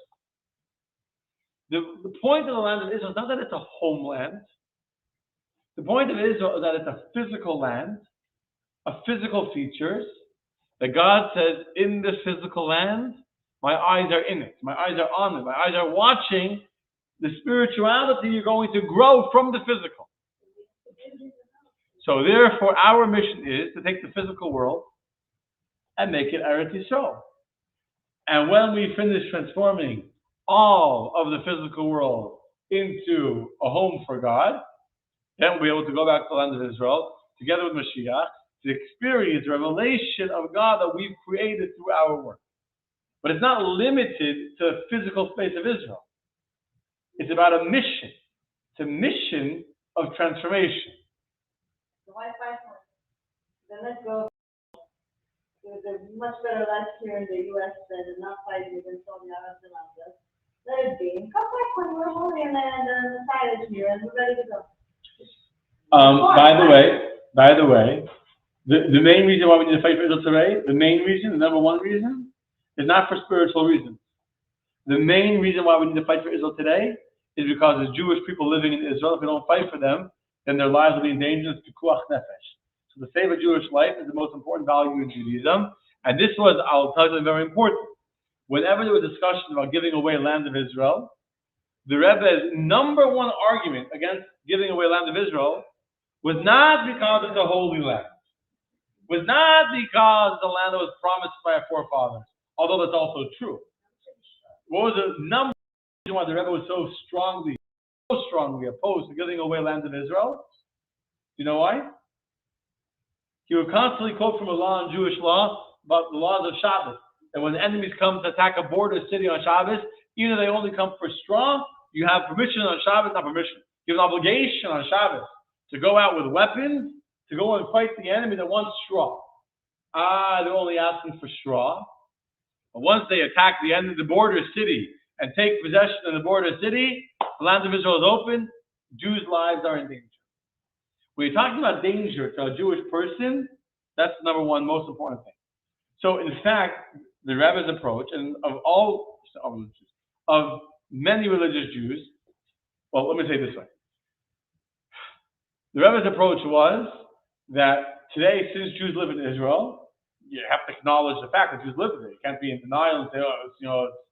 The point of the land of Israel is not that it's a homeland. The point of Israel is that it's a physical land, of physical features, that God says, in this physical land, my eyes are in it, my eyes are on it, my eyes are watching the spirituality you're going to grow from the physical. So therefore, our mission is to take the physical world and make it Eretz Yisrael. And when we finish transforming all of the physical world into a home for God, then we'll be able to go back to the land of Israel, together with Mashiach, to experience the revelation of God that we've created through our work. But it's not limited to the physical space of Israel. It's about a mission. It's a mission of transformation. So why fight for it? Then let's go. There's a much better life here in the U.S. than not fighting against all the Arabs and others. Let it be. Come back when we're holy land and the side is here and we're ready to go. By the way, the main reason why we need to fight for Israel today, the main reason, the number one reason, is not for spiritual reasons. The main reason why we need to fight for Israel today is because the Jewish people living in Israel, if we don't fight for them, then their lives will be in danger. It's pikuach nefesh. So to save a Jewish life is the most important value in Judaism. And this was, I'll tell you, very important. Whenever there was discussion about giving away land of Israel, the Rebbe's number one argument against giving away land of Israel was not because it's a holy land. Was not because the land that was promised by our forefathers, although that's also true. What was the number one reason why the Rebbe was so strongly opposed to giving away land of Israel? Do you know why? He would constantly quote from a law in Jewish law about the laws of Shabbos. And when the enemies come to attack a border city on Shabbos, even though they only come for straw, you have permission on Shabbos, not permission. You have an obligation on Shabbos to go out with weapons, to go and fight the enemy that wants straw. They're only asking for straw. But once they attack the end of the border city and take possession of the border city, the land of Israel is open, Jews' lives are in danger. When you're talking about danger to a Jewish person, that's the number one most important thing. So in fact, the Rebbe's approach, and of many religious Jews, well, let me say it this way. The Rebbe's approach was that today, since Jews live in Israel, you have to acknowledge the fact that Jews live there. You can't be in denial and say, it's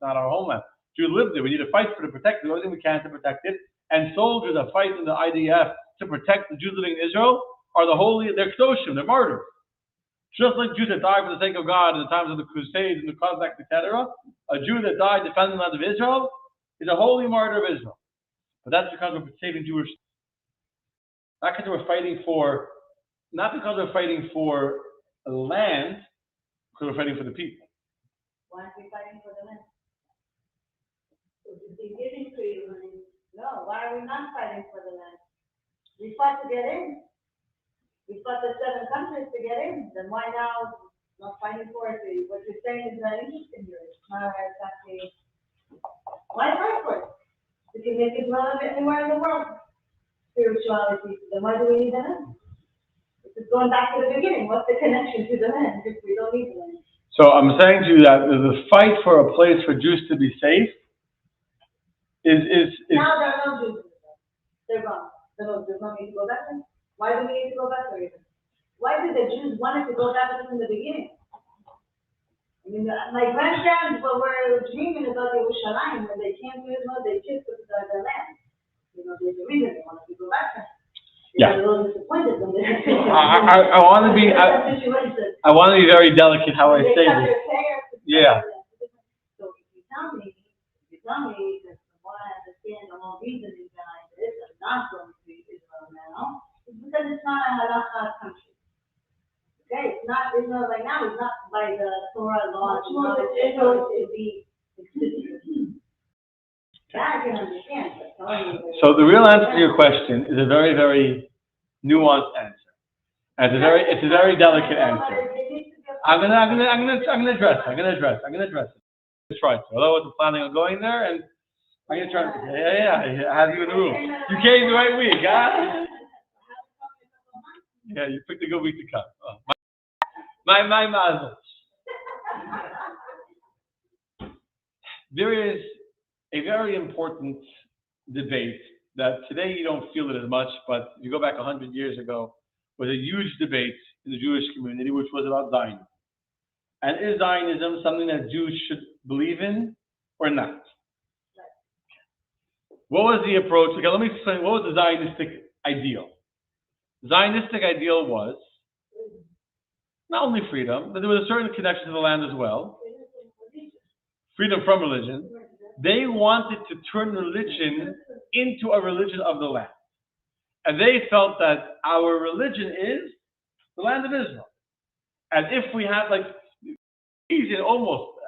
not our homeland. Jews live there. We need to fight to protect it. Do everything we can to protect it. And soldiers that fight in the IDF to protect the Jews living in Israel are they're Kedoshim, they're martyrs. Just like Jews that died for the sake of God in the times of the Crusades and the Cossacks, etc., a Jew that died defending the land of Israel is a holy martyr of Israel. But that's because we're saving Jewish. Not because we're fighting for, not because we're fighting for a land, because we're fighting for the people. Why aren't we fighting for the land? We've been giving to you money. No, why are we not fighting for the land? We fought to get in. We fought the 7 countries to get in. Then why now not fighting for it? What you're saying is not interesting here. It's not exactly. Why fight for it? We can make it relevant anywhere in the world. Spirituality. Then why do we need the land? This is going back to the beginning. What's the connection to the land if we don't need the land? So I'm saying to you that the fight for a place for Jews to be safe is Now there are no Jews in Israel. They're gone. There's no need to go back there. Why do we need to go back there even? Why did the Jews want to go back there in the beginning? I mean, my grandparents were dreaming about Yerushalayim when they came to Israel. They kissed the land. You know, there's a reason they wanted to go back there. They were a little disappointed when they. I want to be. I want to be very delicate how I say this. Yeah. So if you tell me that from what I understand, the whole reasoning behind this, I'm not going to Israel now, is because it's not a halacha country. Okay, it's not Israel right now. It's not by the Torah law. Israel is the existence. That I can understand. So the real answer to your question is a very, very nuanced answer, and it's a very delicate answer. I'm gonna address it. That's right. So I wasn't planning on going there, and I'm gonna try. Yeah. I have you in the room. You came the right week, huh? Yeah, you picked a good week to come. Oh, my mazel. There is a very important debate that today you don't feel it as much, but if you go back 100 years ago, was a huge debate in the Jewish community, which was about Zionism. And is Zionism something that Jews should believe in or not? What was the approach? Okay, let me explain. What was the Zionistic ideal? The Zionistic ideal was not only freedom, but there was a certain connection to the land as well. Freedom from religion. They wanted to turn religion into a religion of the land. And they felt that our religion is the land of Israel. And if we had, like, easy almost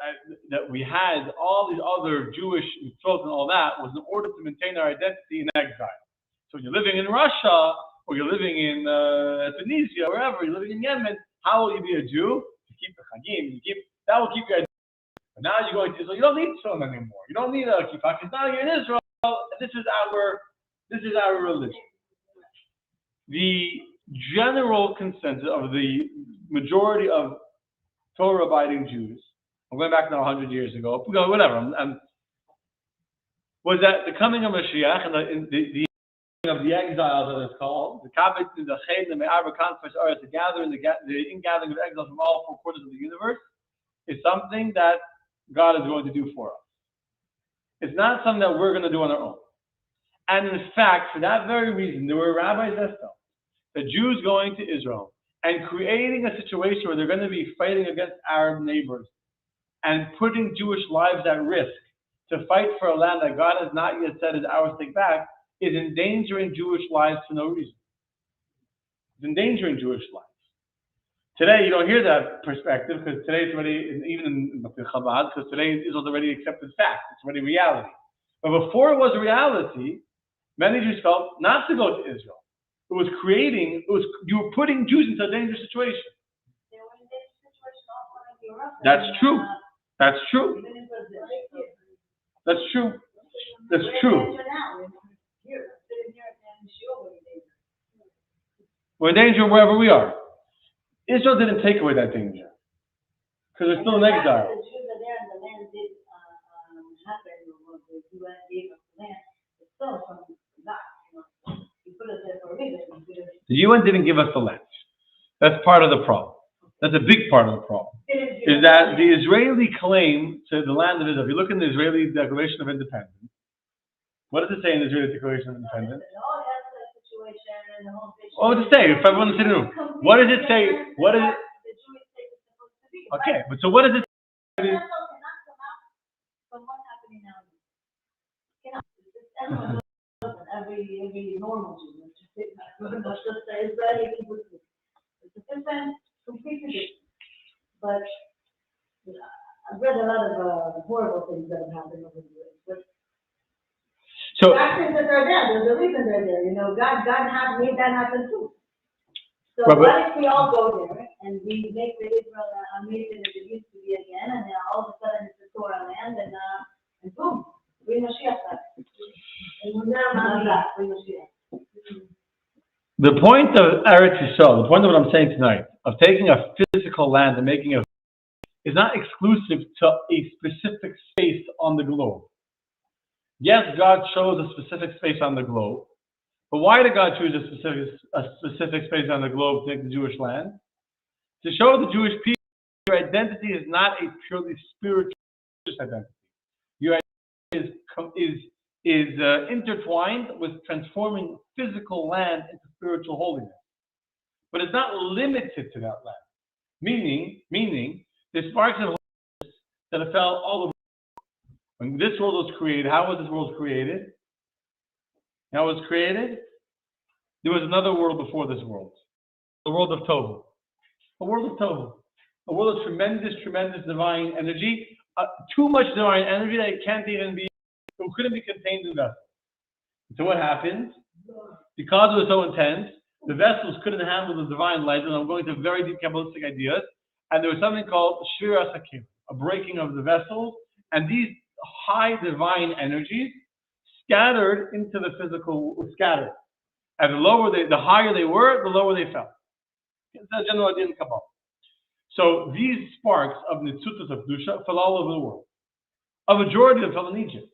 that we had all these other Jewish mitzvot and all that was in order to maintain our identity in exile. So when you're living in Russia, or you're living in Tunisia, wherever, you're living in Yemen, how will you be a Jew? You keep the Chagim, that will keep your identity. But now you're going to Israel, you don't need Tefillin anymore. You don't need a kippah, because now you're in Israel, and this is our religion. The general consensus of the majority of Torah-abiding Jews, I'm going back now 100 years ago, whatever, was that the coming of Mashiach and the of the exiles, as it's called, the Kabbalah, the Chem, the Me'arba conference, are to gather in the ingathering of exiles from all 4 quarters of the universe, is something that God is going to do for us. It's not something that we're going to do on our own. And in fact, for that very reason, there were rabbis that felt the Jews going to Israel and creating a situation where they're going to be fighting against Arab neighbors and putting Jewish lives at risk to fight for a land that God has not yet said is ours to take back, is endangering Jewish lives for no reason. It's endangering Jewish lives. Today, you don't hear that perspective because today it's already, even in Chabad, because today Israel's already accepted fact. It's already reality. But before it was reality, many Jews felt not to go to Israel. You were putting Jews into a dangerous situation. They were in this situation also in Europe. That's true. That's true. That's true. That's true. We're in danger wherever we are. Israel didn't take away that danger because we're still in exile. The Jews are there and the land did happen. The UN gave us the land. It's still something not. You put us there for a reason. The UN didn't give us the land. That's part of the problem. That's a big part of the problem. Is that the Israeli claim to the land of Israel? If you look in the Israeli Declaration of Independence, what does it say in the Israeli Declaration of Independence? What does it say? If everyone's in the room, what does it say? What is it? Okay, but so what is it? Cannot come out from what's happening now. Everyone knows that every normal Jew, let's just say Israeli people, it's a different, completely different. But I've read a lot of horrible things that have happened over the years. But So actions that are there, there's a reason they're there. You know, God has made that happen too. So Right, but- what if we all go there and we make the Israel amazing as it used to be again, and then all of a sudden it's a Torah land, and boom, we Mashiach back. And we're now back, we Mashiach. the point of Eretz Yisrael, the point of what I'm saying tonight, of taking a physical land and making it, is not exclusive to a specific space on the globe. Yes, God chose a specific space on the globe, but why did God choose a specific space on the globe to take the Jewish land? To show the Jewish people your identity is not a purely spiritual identity. Your identity is intertwined with transforming physical land into spiritual holiness. But it's not limited to that land. Meaning, the sparks of holiness that fell all over. When this world was created, how was this world created? How it was created? There was another world before this world. The world of Tohu. A world of Tohu. A world of tremendous divine energy. Too much divine energy that it can't even be, it couldn't be contained in vessels. So what happened? Because it was so intense, the vessels couldn't handle the divine light, and I'm going to very deep Kabbalistic ideas, and there was something called Shviras Hakim, a breaking of the vessels, and these high divine energies scattered into the physical, scattered. And the higher they were, the lower they fell. It's a general idea in Kabbalah. So these sparks of Nitzutas of Kedusha fell all over the world. A majority of them fell in Egypt,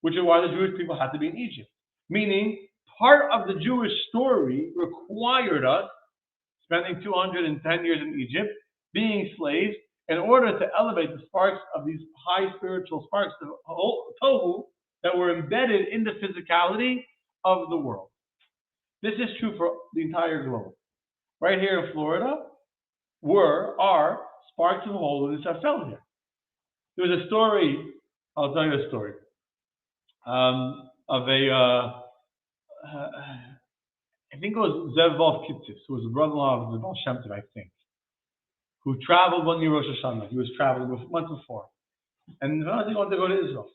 which is why the Jewish people had to be in Egypt. Meaning, part of the Jewish story required us spending 210 years in Egypt, being slaves, in order to elevate the sparks of these high spiritual sparks of Tohu that were embedded in the physicality of the world. This is true for the entire globe. Right here in Florida are sparks of holiness that fell here. There was a story, I'll tell you a story, of a, I think it was Zev Wolf Kittis, who was the brother-in-law of the Baal Shem Tov, I think, who traveled one year Rosh Hashanah. He was traveling a month before. And he wanted to go to Israel.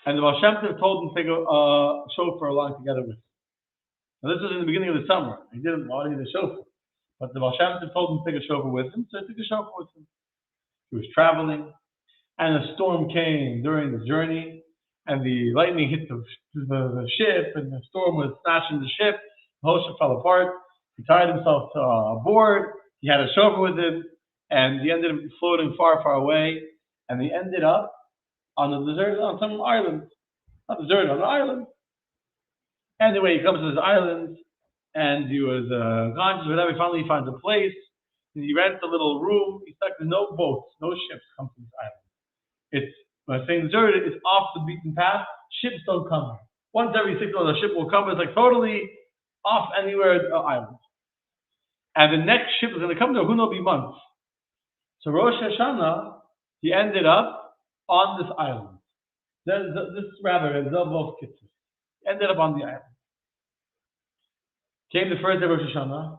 And the Baal Shem Tov told him to take a chauffeur along together with him. Now this was in the beginning of the summer. He didn't want to need a chauffeur. But the Baal Shem Tov told him to take a chauffeur with him, so he took a chauffeur with him. He was traveling, and a storm came during the journey, and the lightning hit the ship, and the storm was smashing the ship. The whole ship fell apart. He tied himself to a board. He had a chauffeur with him, and he ended up floating far, far away. And he ended up on some island. Not desert, on an island. Anyway, he comes to this island, and he was conscious, whatever. Finally, he finds a place. And he rents a little room. He's like, no boats, no ships come to this island. When I'm saying deserted, it's off the beaten path. Ships don't come here. Once every 6 months, a ship will come. It's like totally off anywhere island. And the next ship is going to come there. Who knows? Be months. So Rosh Hashanah, he ended up on this island. This rabbi, Zev Kittis, ended up on the island. Came the first day of Rosh Hashanah,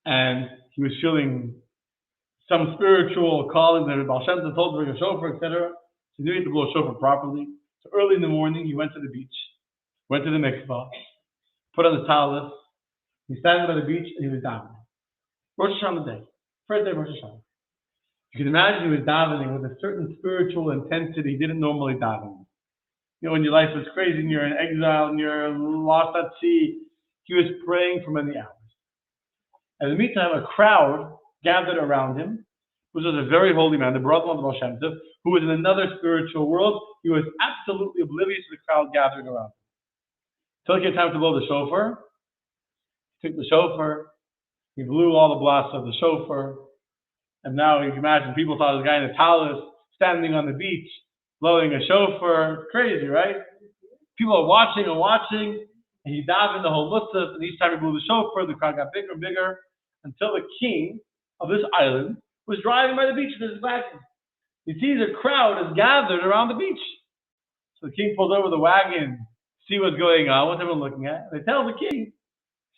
and he was feeling some spiritual calling that the Baal Shem Tov told him to bring a shofar, etc. So he knew he had to blow a shofar properly. So early in the morning, he went to the beach, went to the mikvah, put on the tallis. He sat by the beach and he was davening. Rosh Hashanah day, first day of Rosh Hashanah. You can imagine he was davening with a certain spiritual intensity he didn't normally daven. You know, when your life was crazy and you're in exile and you're lost at sea, he was praying for many hours. And in the meantime, a crowd gathered around him, which was a very holy man, the brother-in-law of the Baal Shem Tov, who was in another spiritual world. He was absolutely oblivious to the crowd gathering around him. Till it came time to blow the shofar. He took the shofar, he blew all the blasts of the shofar, and now you can imagine people thought this guy in a tallis standing on the beach, blowing a shofar. Crazy, right? People are watching and he davened the whole musaf, and each time he blew the shofar, the crowd got bigger and bigger, until the king of this island was driving by the beach with his wagon. He sees a crowd is gathered around the beach. So the king pulls over the wagon, see what's going on, what's everyone looking at. They tell the king,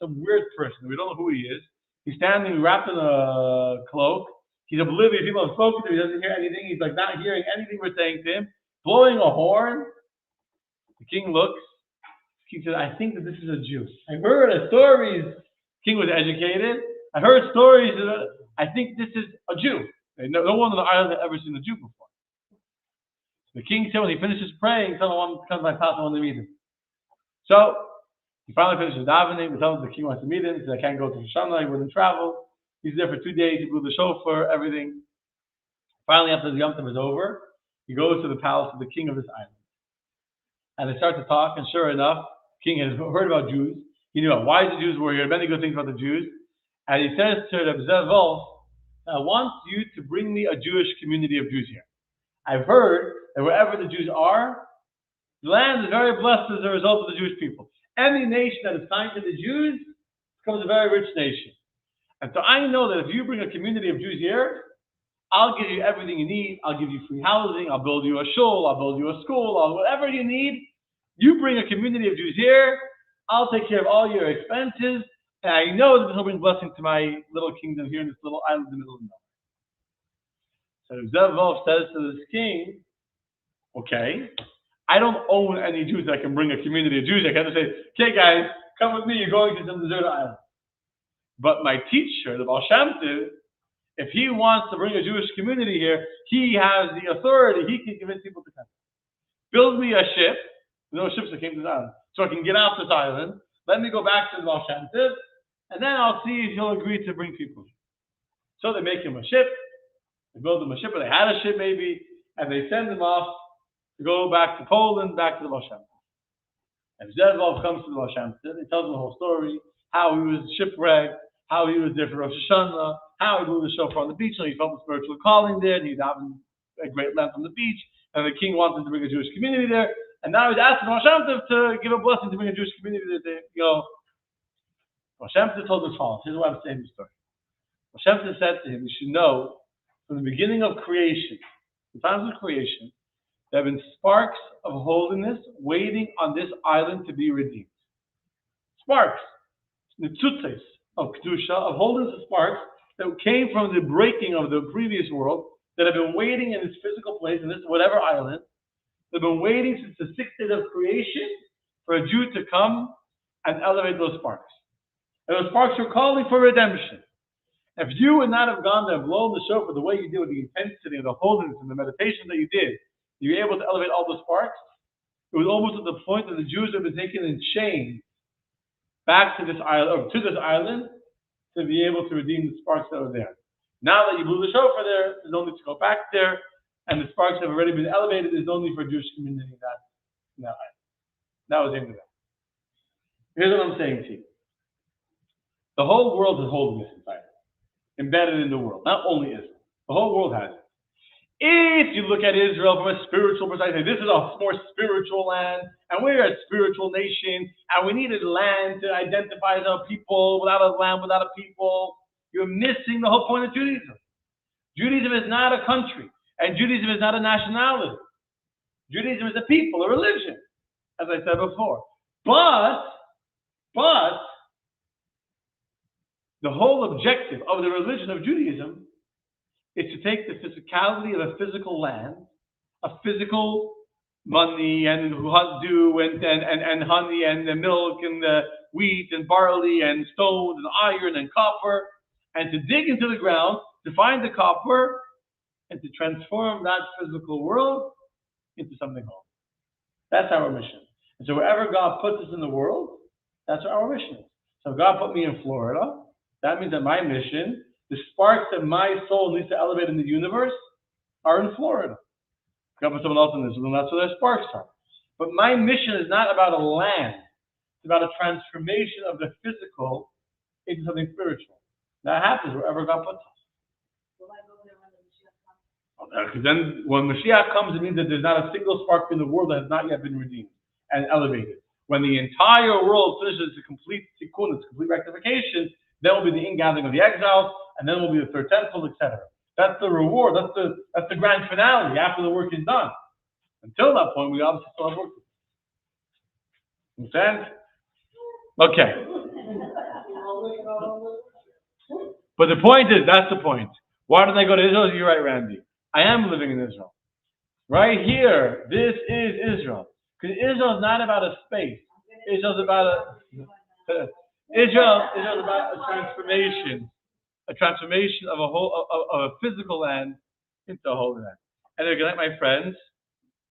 some weird person, we don't know who he is. He's standing wrapped in a cloak. He's oblivious. People have spoken to him. He doesn't hear anything. He's like not hearing anything we're saying to him. Blowing a horn. The king looks. The king says, I think that this is a Jew. I heard stories. The king was educated. I heard stories. I think this is a Jew. No one on the island had ever seen a Jew before. The king said when he finishes praying, someone comes to my house and wants to meet him. So he finally finishes davening. We tell him the king wants to meet him. He says, I can't go to Shoshana. He wouldn't travel. He's there for 2 days. He blew the shofar, everything. Finally, after the Yom Tov is over, he goes to the palace of the king of this island. And they start to talk, and sure enough, the king has heard about Jews. He knew why the Jews were here, many good things about the Jews. And he says to Reb Zev, I want you to bring me a Jewish community of Jews here. I've heard that wherever the Jews are, the land is very blessed as a result of the Jewish people. Any nation that is kind to the Jews becomes a very rich nation. And so I know that if you bring a community of Jews here, I'll give you everything you need. I'll give you free housing. I'll build you a shul. I'll build you a school. Whatever you need. You bring a community of Jews here. I'll take care of all your expenses. And I know that this will bring blessing to my little kingdom here in this little island in the middle of nowhere. So Zevov says to this king, okay, I don't own any Jews that can bring a community of Jews. I can't say, okay guys, come with me. You're going to some deserted island. But my teacher, the Baal Shem Tov, if he wants to bring a Jewish community here, he has the authority. He can convince people to come. Build me a ship. There's no ships that came to this island. So I can get off this island. Let me go back to the Baal Shem Tov, and then I'll see if he'll agree to bring people. So they make him a ship. They build him a ship, or they had a ship maybe, and they send him off to go back to Poland, back to the Baal Shem Tov. And Zevov comes to the Baal Shem Tov. He tells him the whole story, how he was shipwrecked, how he was there for Rosh Hashanah, how he blew the shofar on the beach, so he felt the spiritual calling there, and he's having a great length on the beach, and the king wanted to bring a Jewish community there, and now he's asking Rosh Hashanah to give a blessing to bring a Jewish community there. Rosh Hashanah told us follows. Here's why I'm saying the story. Rosh Hashanah said to him, you should know, from the beginning of creation, the times of creation, there have been sparks of holiness waiting on this island to be redeemed. Sparks, nitzutzes of kedusha, of holiness, of sparks that came from the breaking of the previous world, that have been waiting in this physical place, in this whatever island. They've been waiting since the 6th day of creation for a Jew to come and elevate those sparks. And those sparks are calling for redemption. If you would not have gone there and blown the shofar the way you did with the intensity and the holiness and the meditation that you did, you were able to elevate all those sparks. It was almost at the point that the Jews have been taken in chains back to this island, or to this island, to be able to redeem the sparks that were there. Now that you blew the shofar there, there's no need to go back there, and the sparks have already been elevated. There's no need for a Jewish community in that island. That was the end of that. Here's what I'm saying to you. The whole world has holiness inside it, embedded in the world. Not only Israel. The whole world has it. If you look at Israel from a spiritual perspective, this is a more spiritual land, and we're a spiritual nation, and we needed land to identify as a people. Without a land, without a people, you're missing the whole point of Judaism. Judaism is not a country, and Judaism is not a nationality. Judaism is a people, a religion, as I said before. But the whole objective of the religion of Judaism is to take the physicality of a physical land, a physical money and dew and honey and the milk and the wheat and barley and stones and iron and copper, and to dig into the ground to find the copper and to transform that physical world into something holy. That's our mission. And so wherever God puts us in the world, that's what our mission is. So if God put me in Florida, that means that my mission, the sparks that my soul needs to elevate in the universe, are in Florida. God put someone else in this room, that's where their sparks are. But my mission is not about a land. It's about a transformation of the physical into something spiritual. That happens wherever God puts us. Because then when Mashiach comes, it means that there's not a single spark in the world that has not yet been redeemed and elevated. When the entire world finishes the complete tikkun, its complete rectification, then will be the ingathering of the exiles, and then will be the third temple, etc. That's the reward. That's the grand finale after the work is done. Until that point, we obviously still have work to do. Understand? Okay. But the point is, that's the point. Why did I go to Israel? You're right, Randy. I am living in Israel. Right here, this is Israel. Because Israel is not about a space. Israel is about Israel is about a transformation of a whole of a physical land into a holy land. And again, my friends,